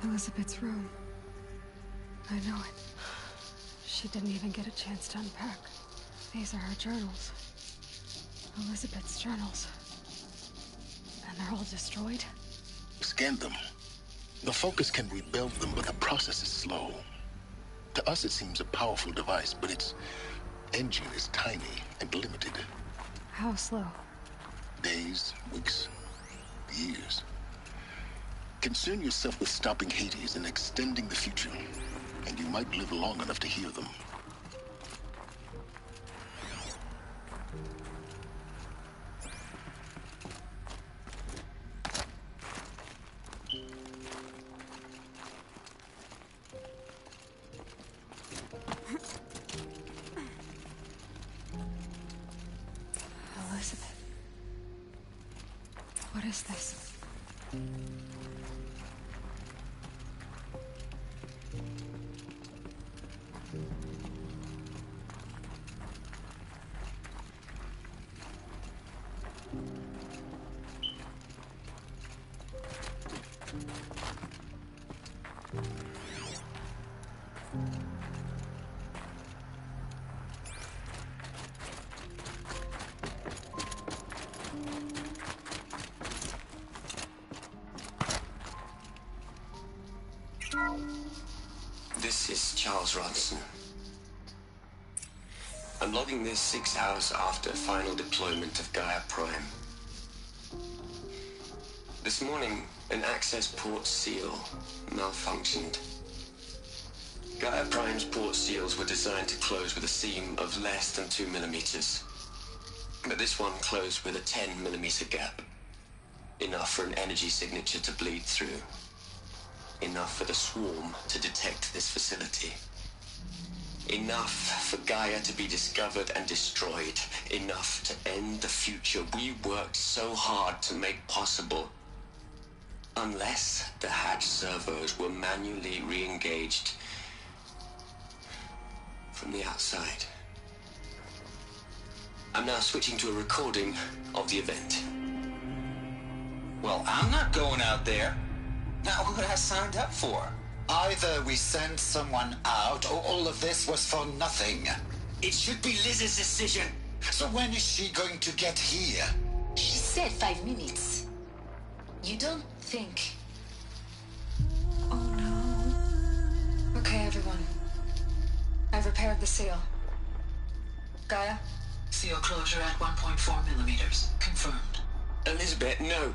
Elizabeth's room. I know it. She didn't even get a chance to unpack. These are her journals. Elizabeth's journals. And they're all destroyed? Scan them. The Focus can rebuild them, but the process is slow. To us, it seems a powerful device, but its engine is tiny and limited. How slow? Days, weeks, years. Concern yourself with stopping Hades and extending the future, and you might live long enough to hear them. Elizabeth. What is this? This is Charles Ronson. I'm logging this 6 hours after final deployment of Gaia Prime. This morning, an access port seal malfunctioned. Gaia Prime's port seals were designed to close with a seam of less than 2 millimeters. But this one closed with a 10 millimeter gap. Enough for an energy signature to bleed through. Enough for the swarm to detect this facility. Enough for Gaia to be discovered and destroyed. Enough to end the future we worked so hard to make possible. Unless the hatch servos were manually re-engaged from the outside. I'm now switching to a recording of the event. Well, I'm not going out there. Not what I signed up for. Either we send someone out, or all of this was for nothing. It should be Liz's decision. So when is she going to get here? She said 5 minutes. You don't think... Oh no. Okay, everyone. I've repaired the seal. Gaia? Seal closure at 1.4 millimeters. Confirmed. Elizabeth, no.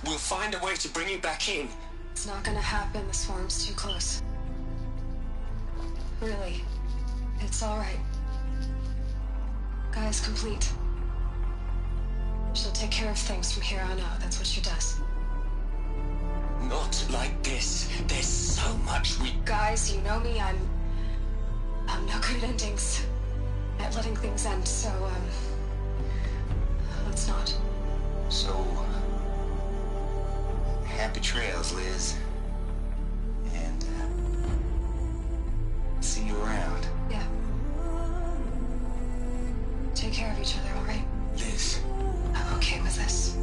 We'll find a way to bring you back in. It's not gonna happen. The swarm's too close. Really. It's alright. Gaia's complete. She'll take care of things from here on out. That's what she does. Not like this. There's so much we... Guys, you know me. I'm no good at endings. At letting things end, so, let's not. So... happy trails, Liz. And, see you around. Yeah. Take care of each other, alright? Liz. I'm okay with this.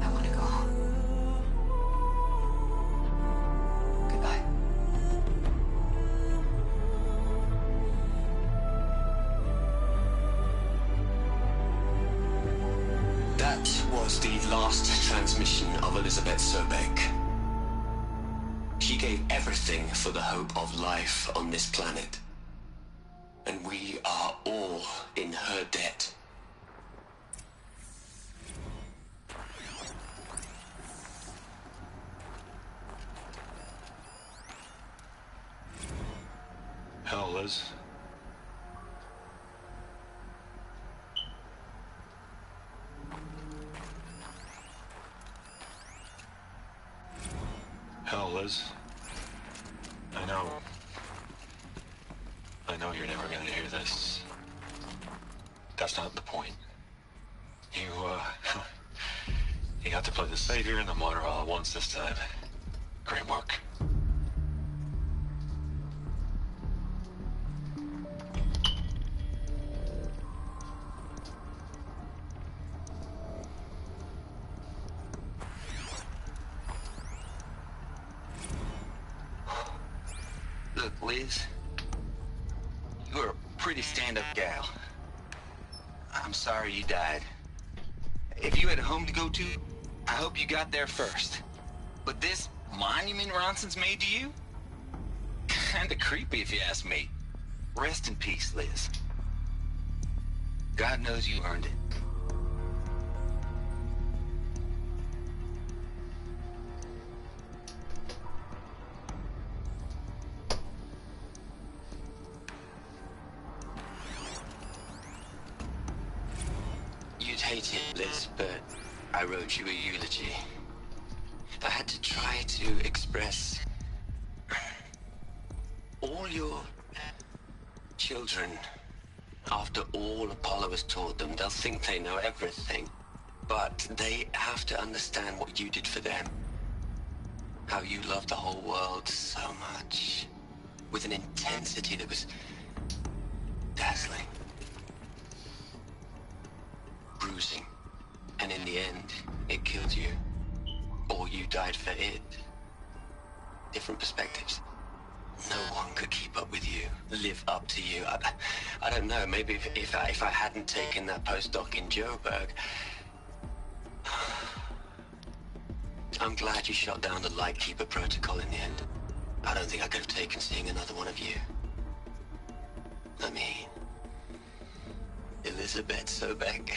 I want to go home. Goodbye. That was the last transmission of Elizabeth Sobek. She gave everything for the hope of life on this planet. And we are all in her debt. Hell, Liz. Hell, Liz. I know you're never gonna hear this. That's not the point. You got to play the savior and the martyr all at once this time. Great work. Look, Liz, you're a pretty stand-up gal. I'm sorry you died. If you had a home to go to, I hope you got there first. But this monument Ronson's made to you? Kinda creepy if you ask me. Rest in peace, Liz. God knows you earned it. You'd hate it, Liz, but I wrote you a eulogy. I had to try to express all your children. After all Apollo has taught them, they'll think they know everything. But they have to understand what you did for them. How you loved the whole world so much. With an intensity that was dazzling. Bruising. And in the end, it killed you. Or you died for it. Different perspectives. No one could keep up with you, live up to you. I don't know, maybe if I hadn't taken that postdoc in Joburg. I'm glad you shot down the Lightkeeper protocol in the end. I don't think I could have taken seeing another one of you. I mean, Elizabeth Sobek.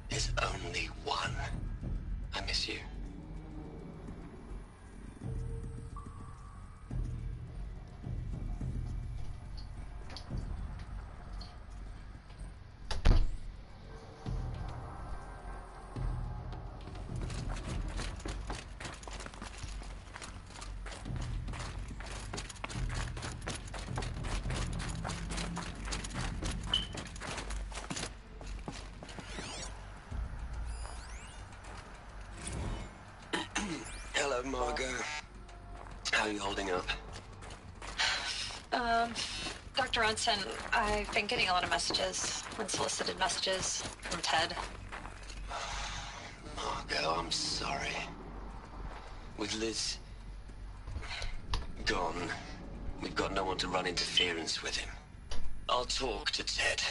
There's only one. I miss you. Hello, Margot. How are you holding up? Dr. Ronson, I've been getting a lot of messages, unsolicited messages from Ted. Margot, I'm sorry. With Liz gone, we've got no one to run interference with him. I'll talk to Ted.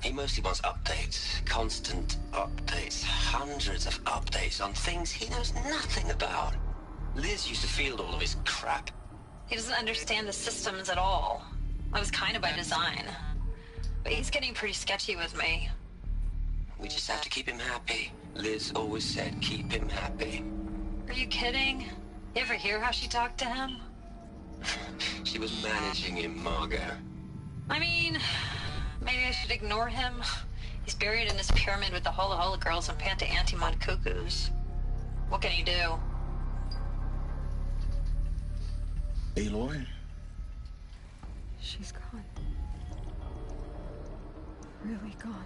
He mostly wants updates, constant updates, hundreds of updates on things he knows nothing about. Liz used to field all of his crap. He doesn't understand the systems at all. That was kind of by design. But he's getting pretty sketchy with me. We just have to keep him happy. Liz always said keep him happy. Are you kidding? You ever hear how she talked to him? She was managing him, Margot. I mean, maybe I should ignore him. He's buried in this pyramid with the Hola Hola girls and Panta Antimon cuckoos. What can he do? Aloy? She's gone. Really gone.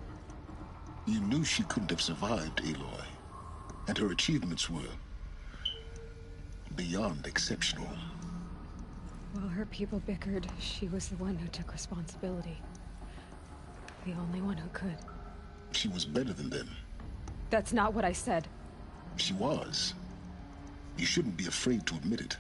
You knew she couldn't have survived, Aloy. And her achievements were beyond exceptional. While her people bickered, she was the one who took responsibility. The only one who could. She was better than them. That's not what I said. She was. You shouldn't be afraid to admit it.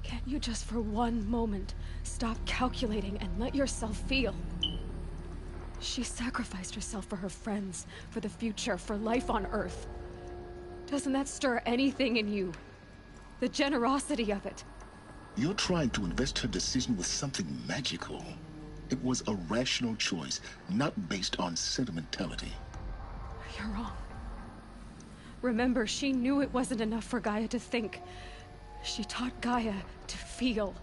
Can't you just for one moment stop calculating and let yourself feel? She sacrificed herself for her friends, for the future, for life on Earth. Doesn't that stir anything in you? The generosity of it. You're trying to invest her decision with something magical. It was a rational choice, not based on sentimentality. You're wrong. Remember, she knew it wasn't enough for Gaia to think. She taught Gaia to feel.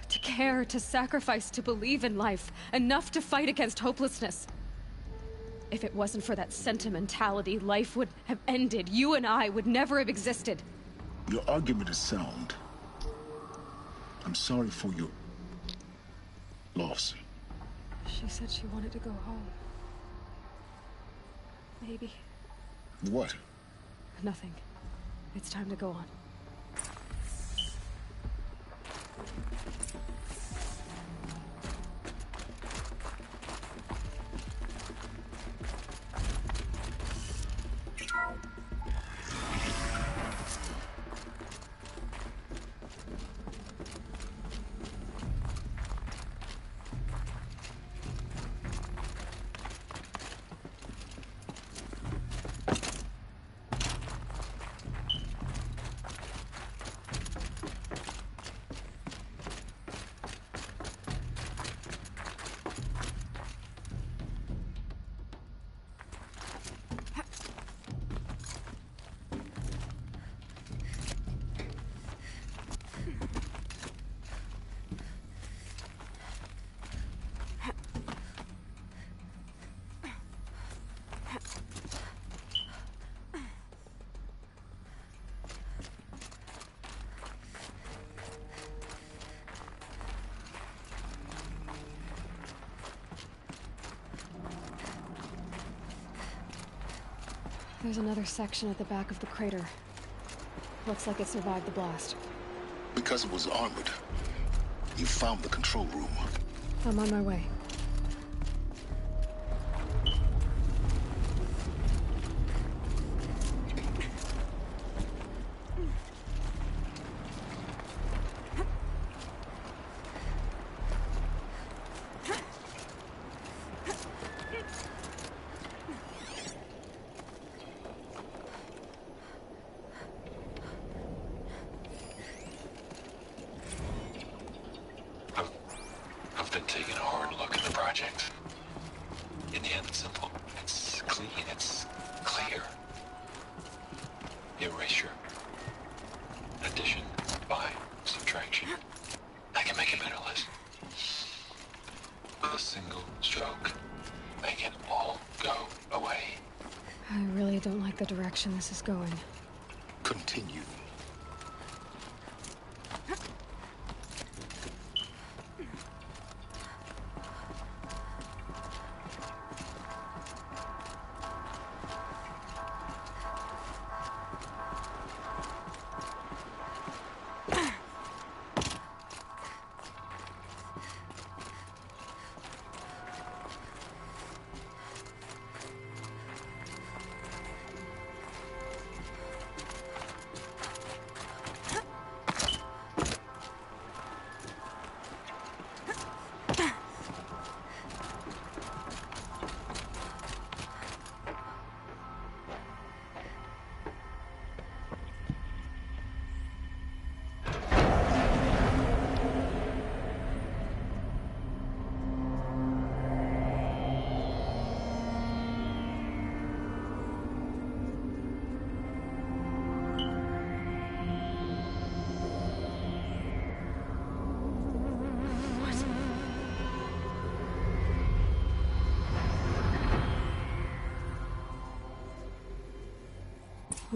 To care, to sacrifice, to believe in life. Enough to fight against hopelessness. If it wasn't for that sentimentality, life would have ended. You and I would never have existed. Your argument is sound. I'm sorry for your loss. She said she wanted to go home. Maybe. What? Nothing. It's time to go on. There's another section at the back of the crater. Looks like it survived the blast. Because it was armored. You found the control room. I'm on my way. I've been taking a hard look at the project. In the end, it's simple. It's clean. It's clear. Erasure. Addition. By. Subtraction. I can make a better list. With a single stroke, make it all go away. I really don't like the direction this is going. Continue.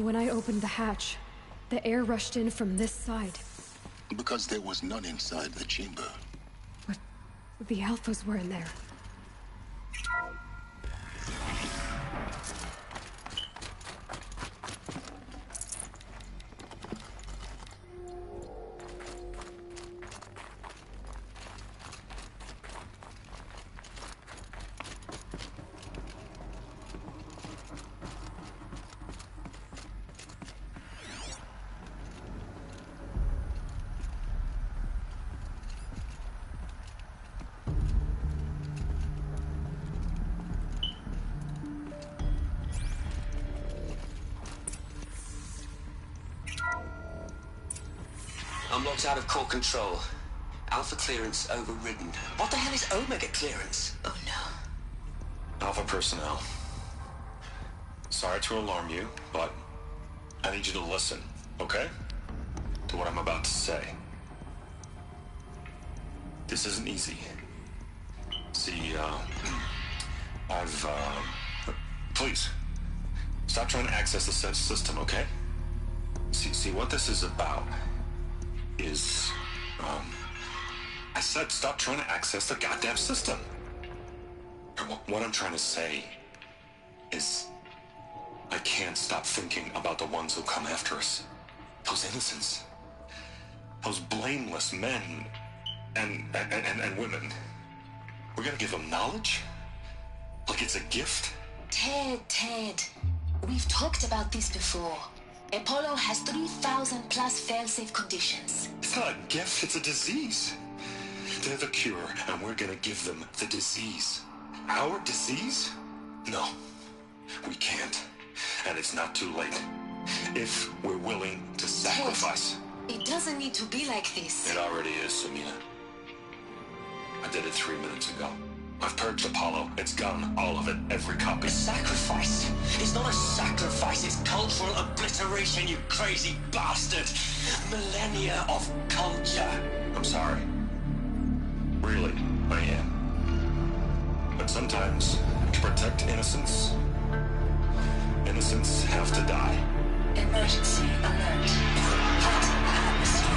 When I opened the hatch, the air rushed in from this side. Because there was none inside the chamber. But the Alphas were in there. I'm locked out of core control. Alpha clearance overridden. What the hell is Omega clearance? Oh no. Alpha personnel. Sorry to alarm you, but I need you to listen, okay? To what I'm about to say. This isn't easy. See, please, stop trying to access the system, okay? See, what this is about is, I said stop trying to access the goddamn system. What I'm trying to say is, I can't stop thinking about the ones who come after us. Those innocents. Those blameless men and women. We're gonna give them knowledge? Like it's a gift? Ted. We've talked about this before. Apollo has 3,000 plus fail-safe conditions. It's not a gift, it's a disease. They're the cure, and we're gonna give them the disease. Our disease? No, we can't. And it's not too late. If we're willing to sacrifice. Ted, it doesn't need to be like this. It already is, Samina. I did it 3 minutes ago. I've purged Apollo. It's gone. All of it. Every copy. A sacrifice? It's not a sacrifice. It's cultural obliteration, you crazy bastard. Millennia of culture. I'm sorry. Really, I am. But sometimes, to protect innocence, innocents have to die. Emergency alert. Hot atmosphere.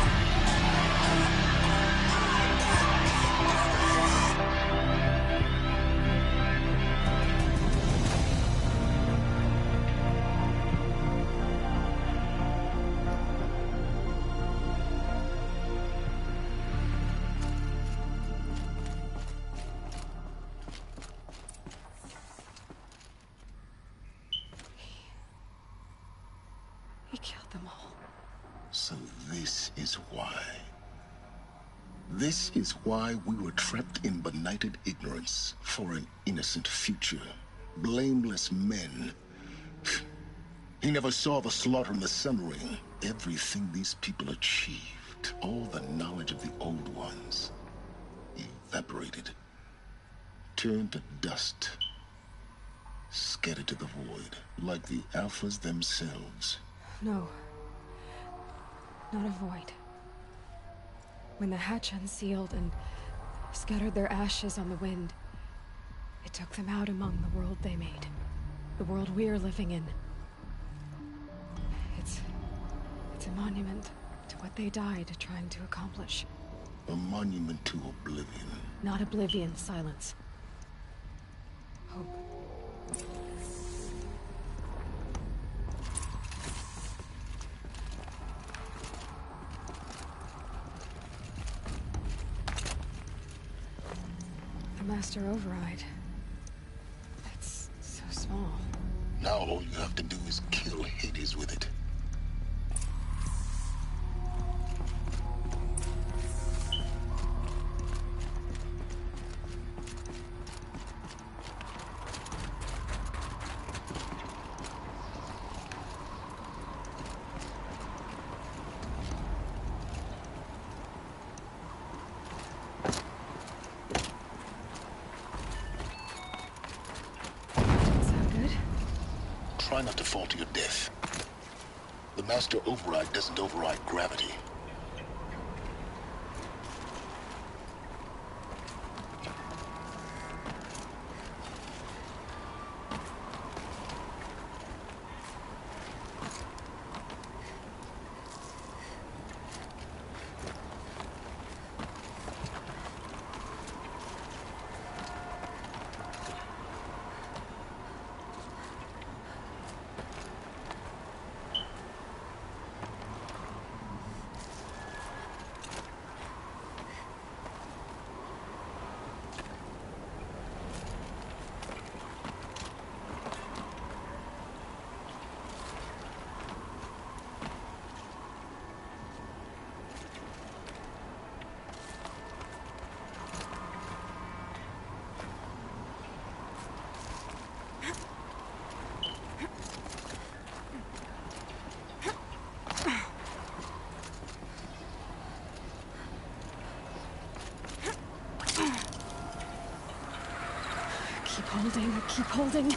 He killed them all. So this is why. This is why we were trapped in benighted ignorance for an innocent future. Blameless men. He never saw the slaughter in the Sun Ring. Everything these people achieved, all the knowledge of the old ones, evaporated, turned to dust, scattered to the void, like the Alphas themselves. No. Not a void. When the hatch unsealed and scattered their ashes on the wind, it took them out among the world they made. The world we're living in. It's a monument to what they died trying to accomplish. A monument to oblivion. Not oblivion, silence. Hope. The Master Override. It's so small. Now all you have to do is kill Hades with it. Try not to fall to your death. The Master Override doesn't override gravity. holding, keep holding.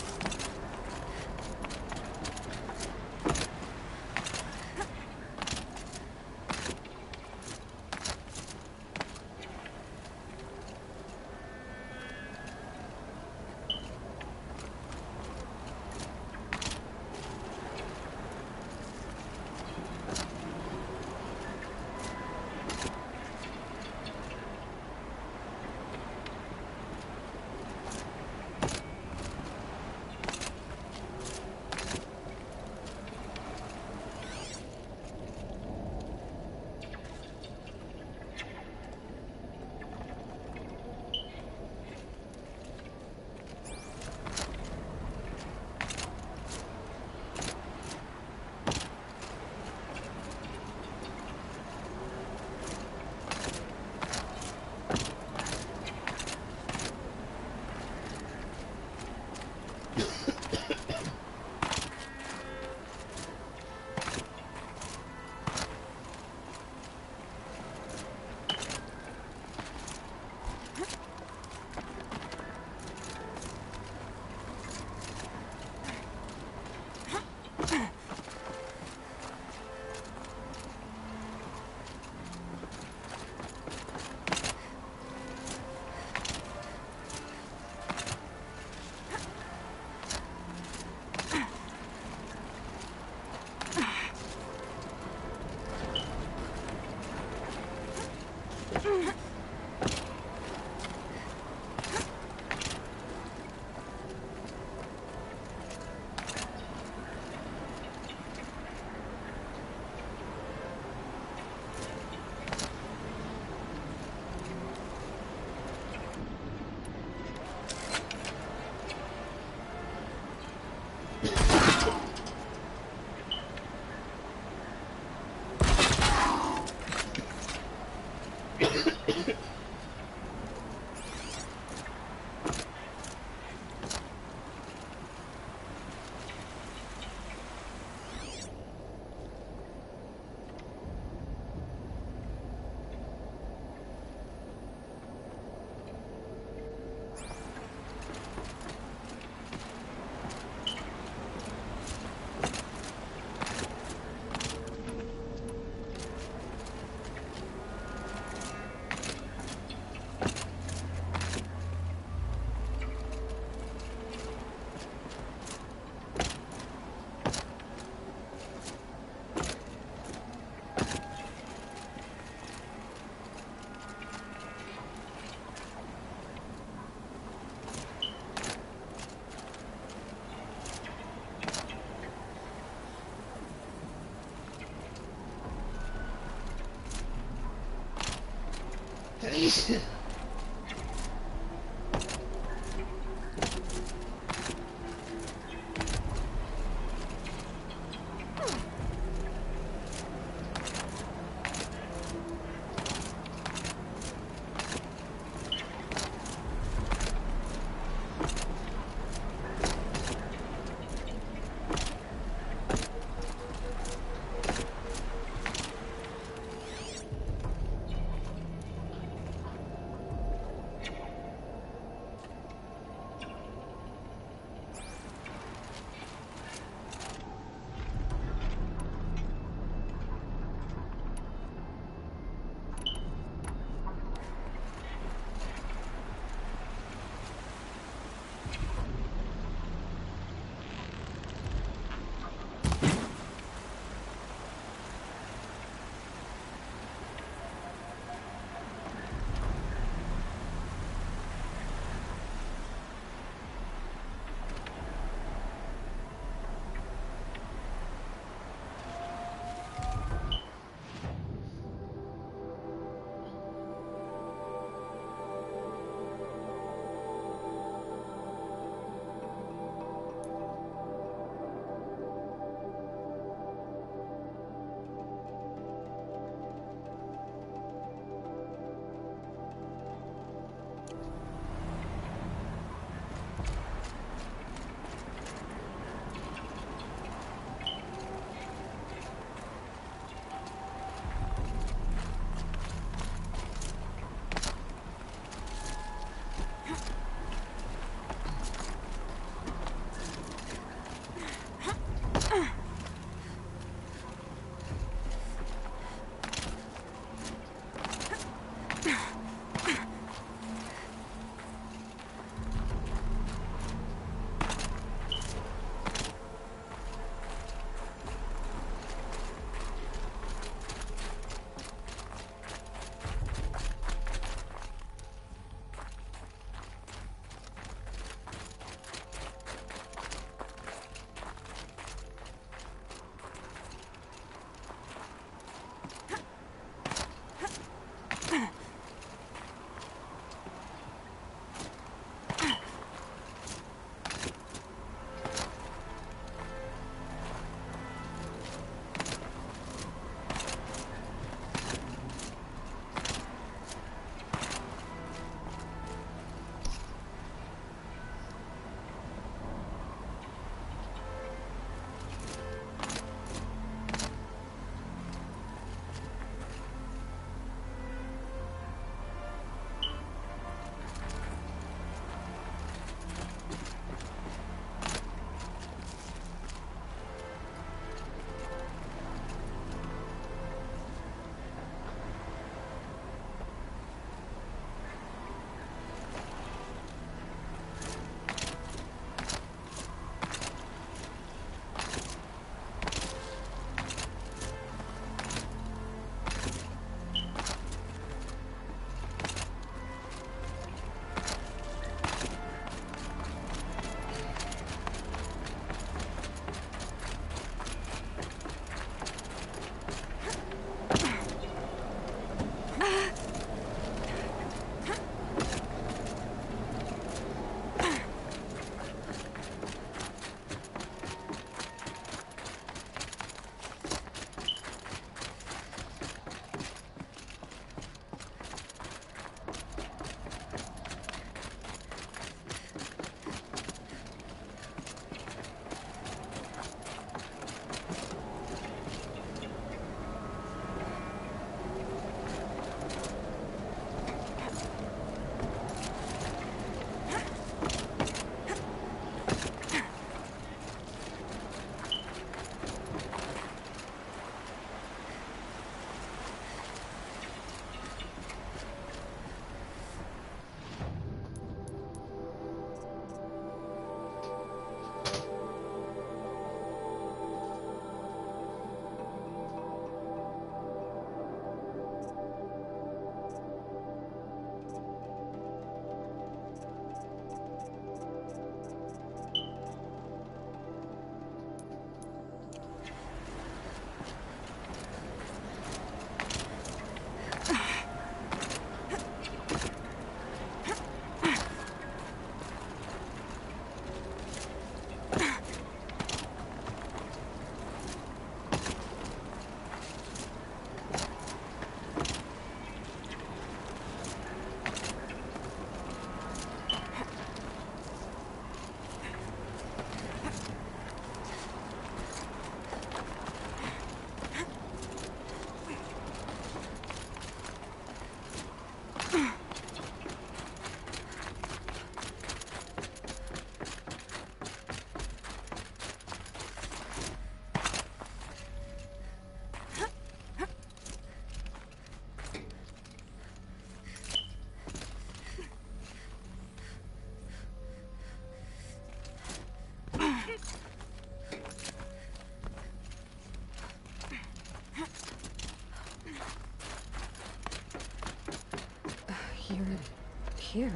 here?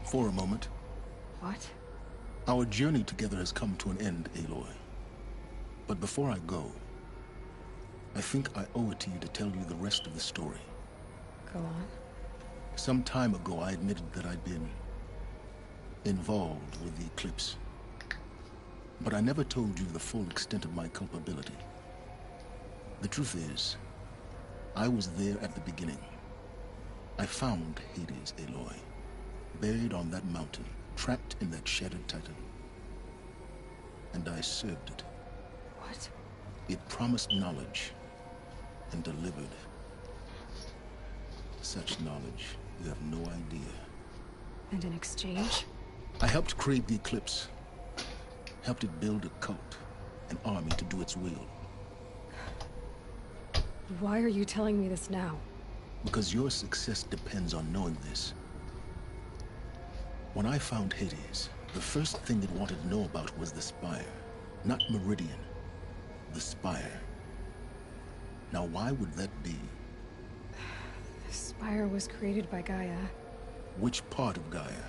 For a moment. What? Our journey together has come to an end, Aloy. But before I go, I think I owe it to you to tell you the rest of the story. Go on. Some time ago, I admitted that I'd been involved with the Eclipse. But I never told you the full extent of my culpability. The truth is, I was there at the beginning. I found Hades, Aloy, buried on that mountain, trapped in that shattered titan. And I served it. What? It promised knowledge and delivered. Such knowledge, you have no idea. And in exchange? I helped create the Eclipse. Helped it build a cult, an army to do its will. Why are you telling me this now? Because your success depends on knowing this. When I found Hades, the first thing it wanted to know about was the Spire. Not Meridian. The Spire. Now why would that be? The Spire was created by Gaia. Which part of Gaia?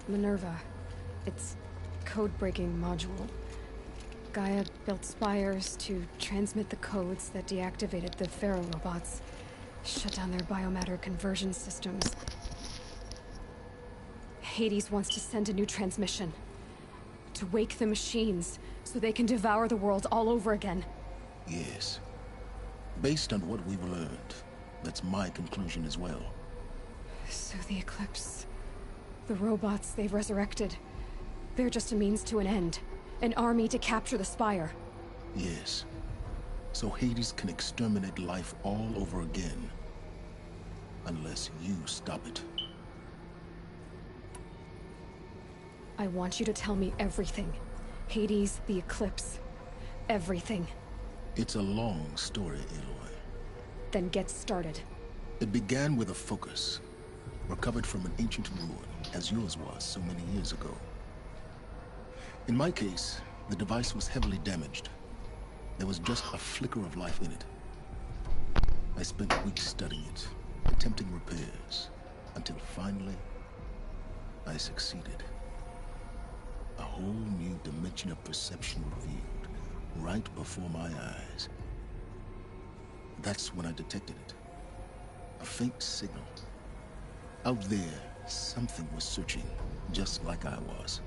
Minerva. Its code-breaking module. Gaia built spires to transmit the codes that deactivated the Pharaoh robots, shut down their biomatter conversion systems. Hades wants to send a new transmission. To wake the machines, so they can devour the world all over again. Yes. Based on what we've learned, that's my conclusion as well. So the Eclipse... the robots they've resurrected... they're just a means to an end. An army to capture the Spire. Yes. So Hades can exterminate life all over again. Unless you stop it. I want you to tell me everything. Hades, the Eclipse. Everything. It's a long story, Aloy. Then get started. It began with a focus. Recovered from an ancient ruin, as yours was so many years ago. In my case, the device was heavily damaged. There was just a flicker of life in it. I spent weeks studying it, attempting repairs, until finally, I succeeded. A whole new dimension of perception revealed, right before my eyes. That's when I detected it. A faint signal. Out there, something was searching, just like I was.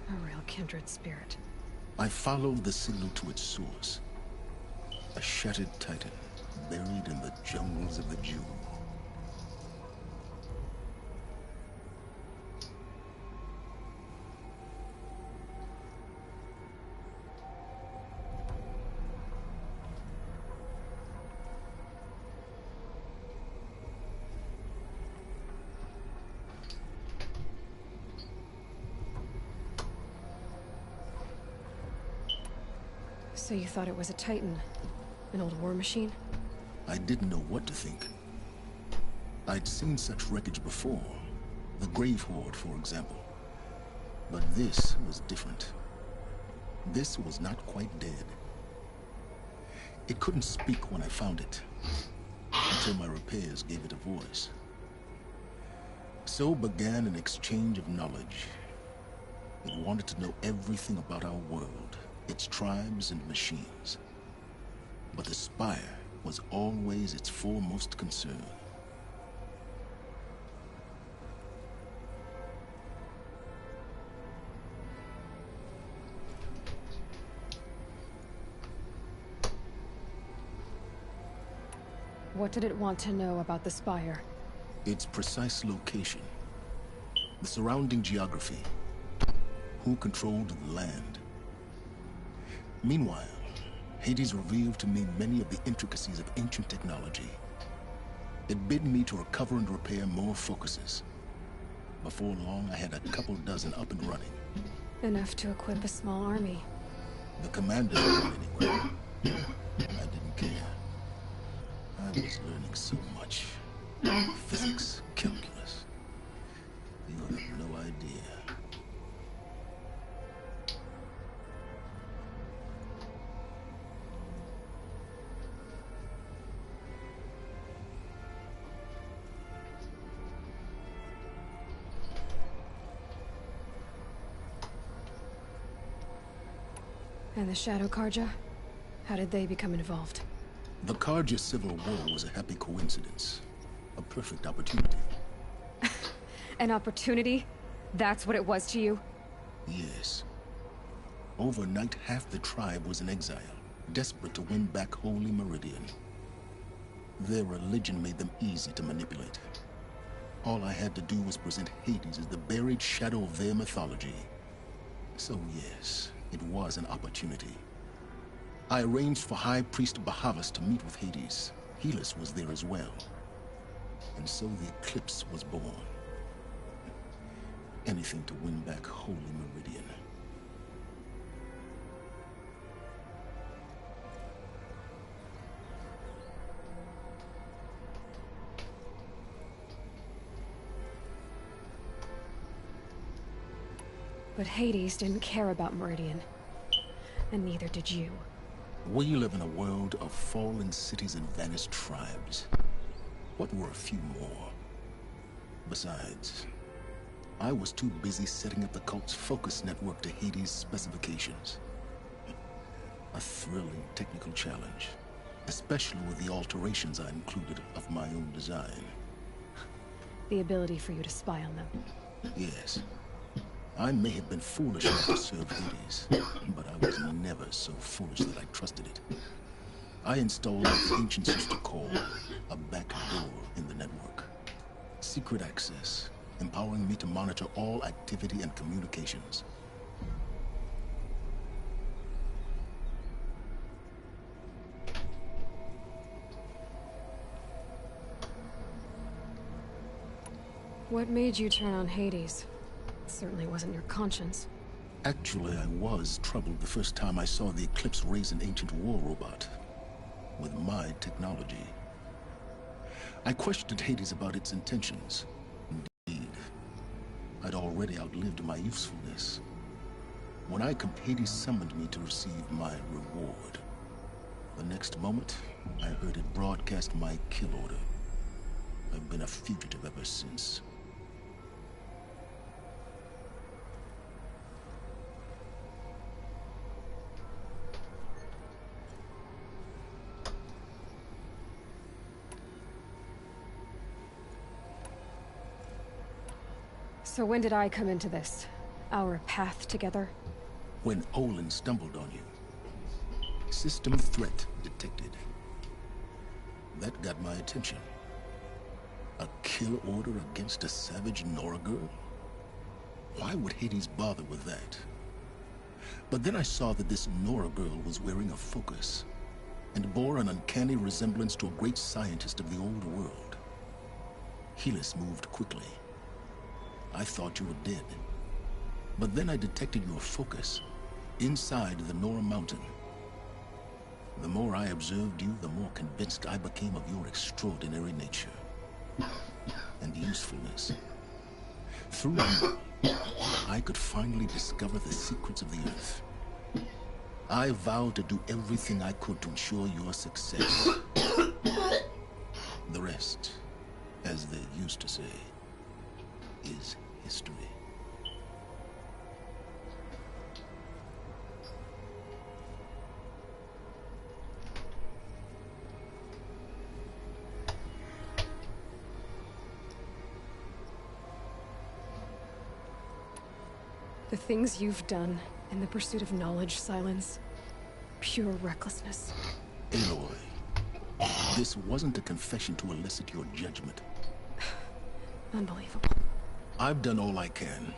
A real kindred spirit. I followed the signal to its source. A shattered titan, buried in the jungles of the June. So you thought it was a Titan? An old war machine? I didn't know what to think. I'd seen such wreckage before. The Grave Horde, for example. But this was different. This was not quite dead. It couldn't speak when I found it, until my repairs gave it a voice. So began an exchange of knowledge. It wanted to know everything about our world, its tribes and machines. But the Spire was always its foremost concern. What did it want to know about the Spire? Its precise location, the surrounding geography, who controlled the land. Meanwhile, Hades revealed to me many of the intricacies of ancient technology. It bid me to recover and repair more focuses. Before long, I had a couple dozen up and running. Enough to equip a small army. The commander went anywhere. I didn't care. I was learning so much. Physics, calculus. You have no idea. And the Shadow Karja? How did they become involved? The Karja civil war was a happy coincidence. A perfect opportunity. An opportunity? That's what it was to you? Yes. Overnight, half the tribe was in exile, desperate to win back Holy Meridian. Their religion made them easy to manipulate. All I had to do was present Hades as the buried shadow of their mythology. So yes, it was an opportunity. I arranged for High Priest Bahavas to meet with Hades. Helis was there as well. And so the eclipse was born. Anything to win back Holy Meridian. But Hades didn't care about Meridian. And neither did you. We live in a world of fallen cities and vanished tribes. What were a few more? Besides, I was too busy setting up the cult's focus network to Hades' specifications. A thrilling technical challenge, especially with the alterations I included of my own design. The ability for you to spy on them. Yes. I may have been foolish enough to serve Hades, but I was never so foolish that I trusted it. I installed what the ancients used to call a back door in the network. Secret access, empowering me to monitor all activity and communications. What made you turn on Hades? It certainly wasn't your conscience. Actually, I was troubled the first time I saw the Eclipse raise an ancient war robot. With my technology. I questioned Hades about its intentions. Indeed, I'd already outlived my usefulness. When Hades summoned me to receive my reward. The next moment, I heard it broadcast my kill order. I've been a fugitive ever since. So when did I come into this? Our path together? When Olin stumbled on you. System threat detected. That got my attention. A kill order against a savage Nora girl? Why would Hades bother with that? But then I saw that this Nora girl was wearing a focus, and bore an uncanny resemblance to a great scientist of the old world. Helis moved quickly. I thought you were dead. But then I detected your focus inside the Nora Mountain. The more I observed you, the more convinced I became of your extraordinary nature and usefulness. Through you, I could finally discover the secrets of the Earth. I vowed to do everything I could to ensure your success. The rest, as they used to say, is history. The things you've done in the pursuit of knowledge, Silence. Pure recklessness. Aloy, this wasn't a confession to elicit your judgment. Unbelievable. I've done all I can.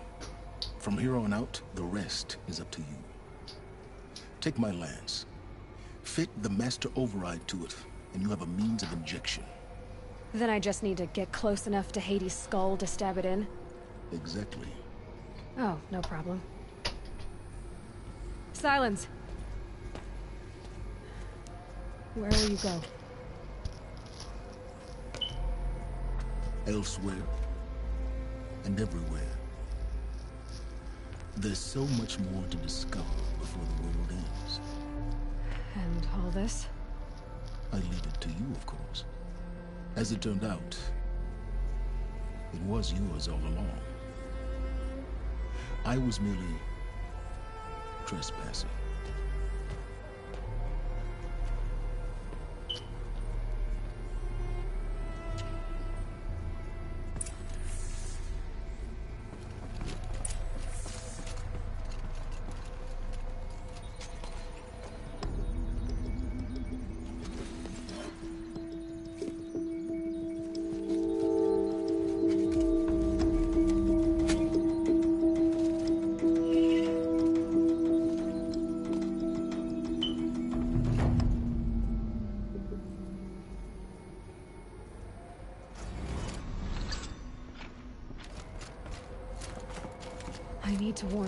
From here on out, the rest is up to you. Take my lance. Fit the master override to it, and you have a means of injection. Then I just need to get close enough to Hades' skull to stab it in? Exactly. Oh, no problem. Silence! Where will you go? Elsewhere. And everywhere. There's so much more to discover before the world ends. And all this? I leave it to you, of course. As it turned out, it was yours all along. I was merely trespassing.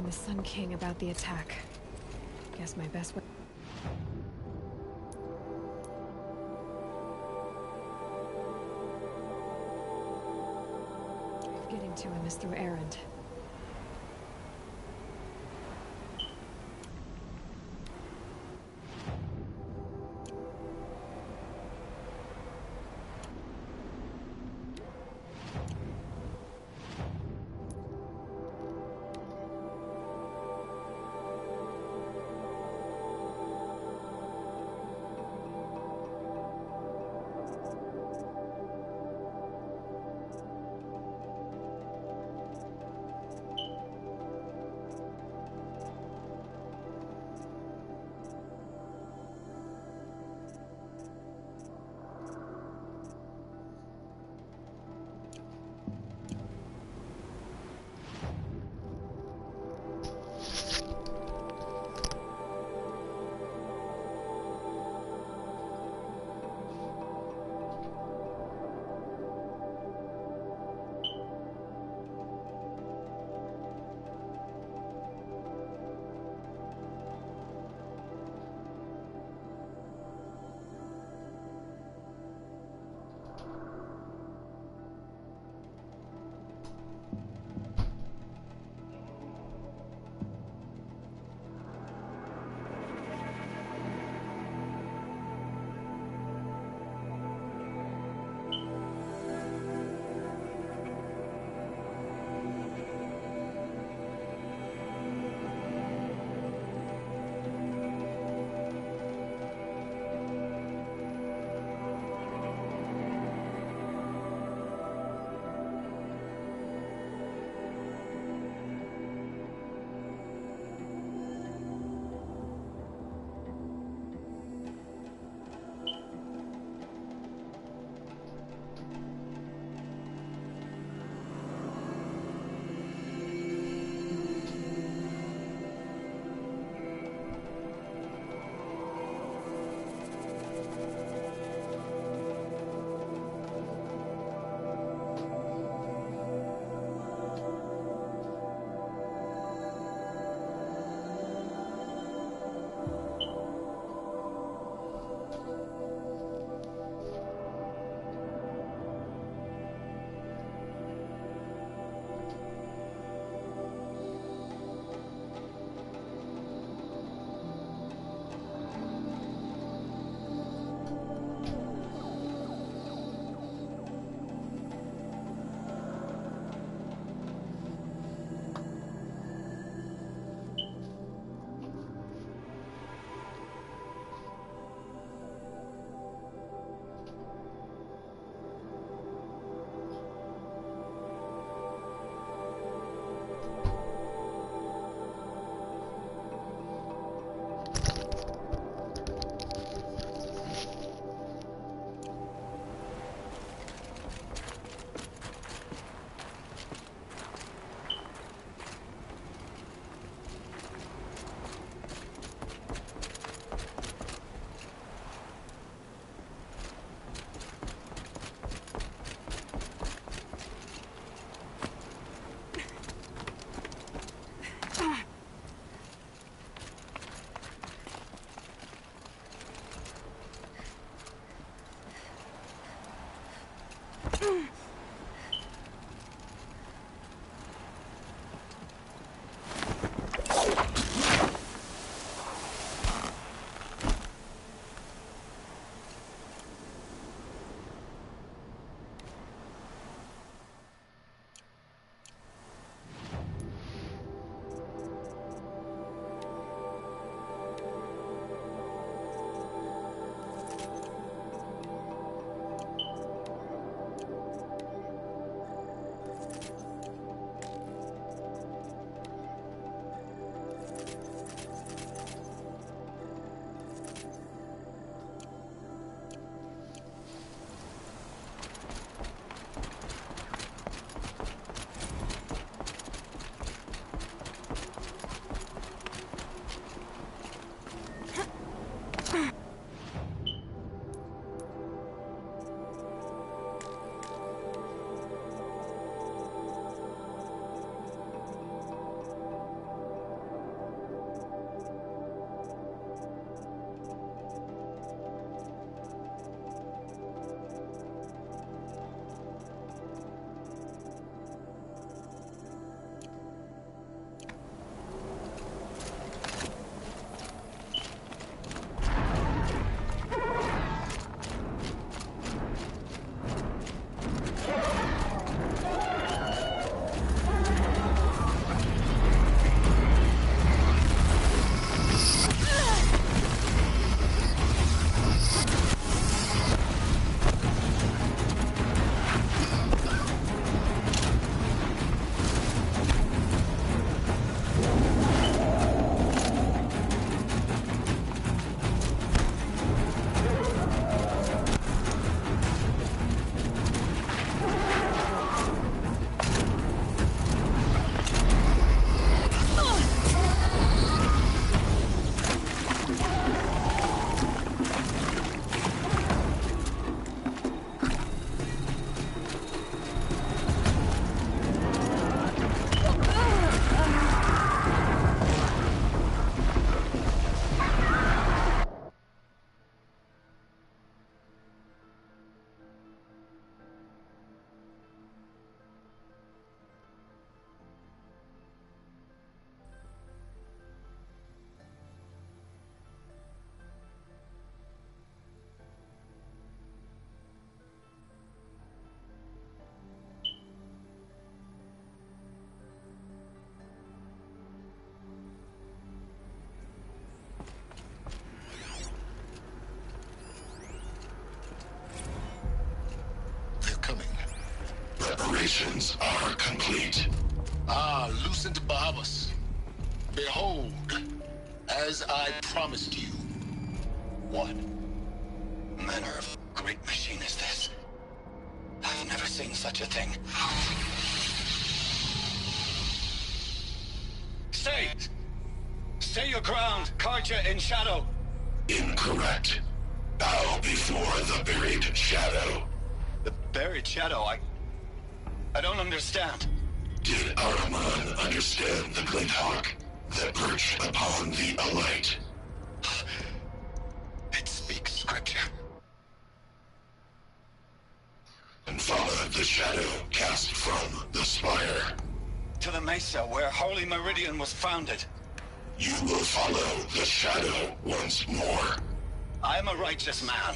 warn the Sun King about the attack. Guess my best way... Getting to him is through Erend. preparations are complete. Ah, Lucent Bahamas. Behold, as I promised you. What manner of great machine is this? I've never seen such a thing. Stay! Stay your ground, Karja in shadow! Incorrect. Bow before the buried shadow. The buried shadow? I don't understand. Did Ahriman understand the glint hawk that perched upon the alight? It speaks scripture. And follow the shadow cast from the spire. To the mesa where Holy Meridian was founded. You will follow the shadow once more. I am a righteous man,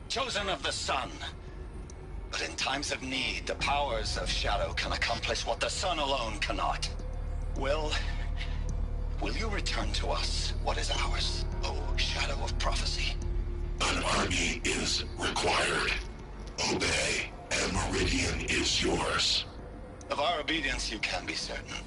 chosen of the sun. But in times of need, the powers of shadow can accomplish what the sun alone cannot. Will you return to us what is ours, O shadow of prophecy? An army is required. Obey, and Meridian is yours. Of our obedience you can be certain.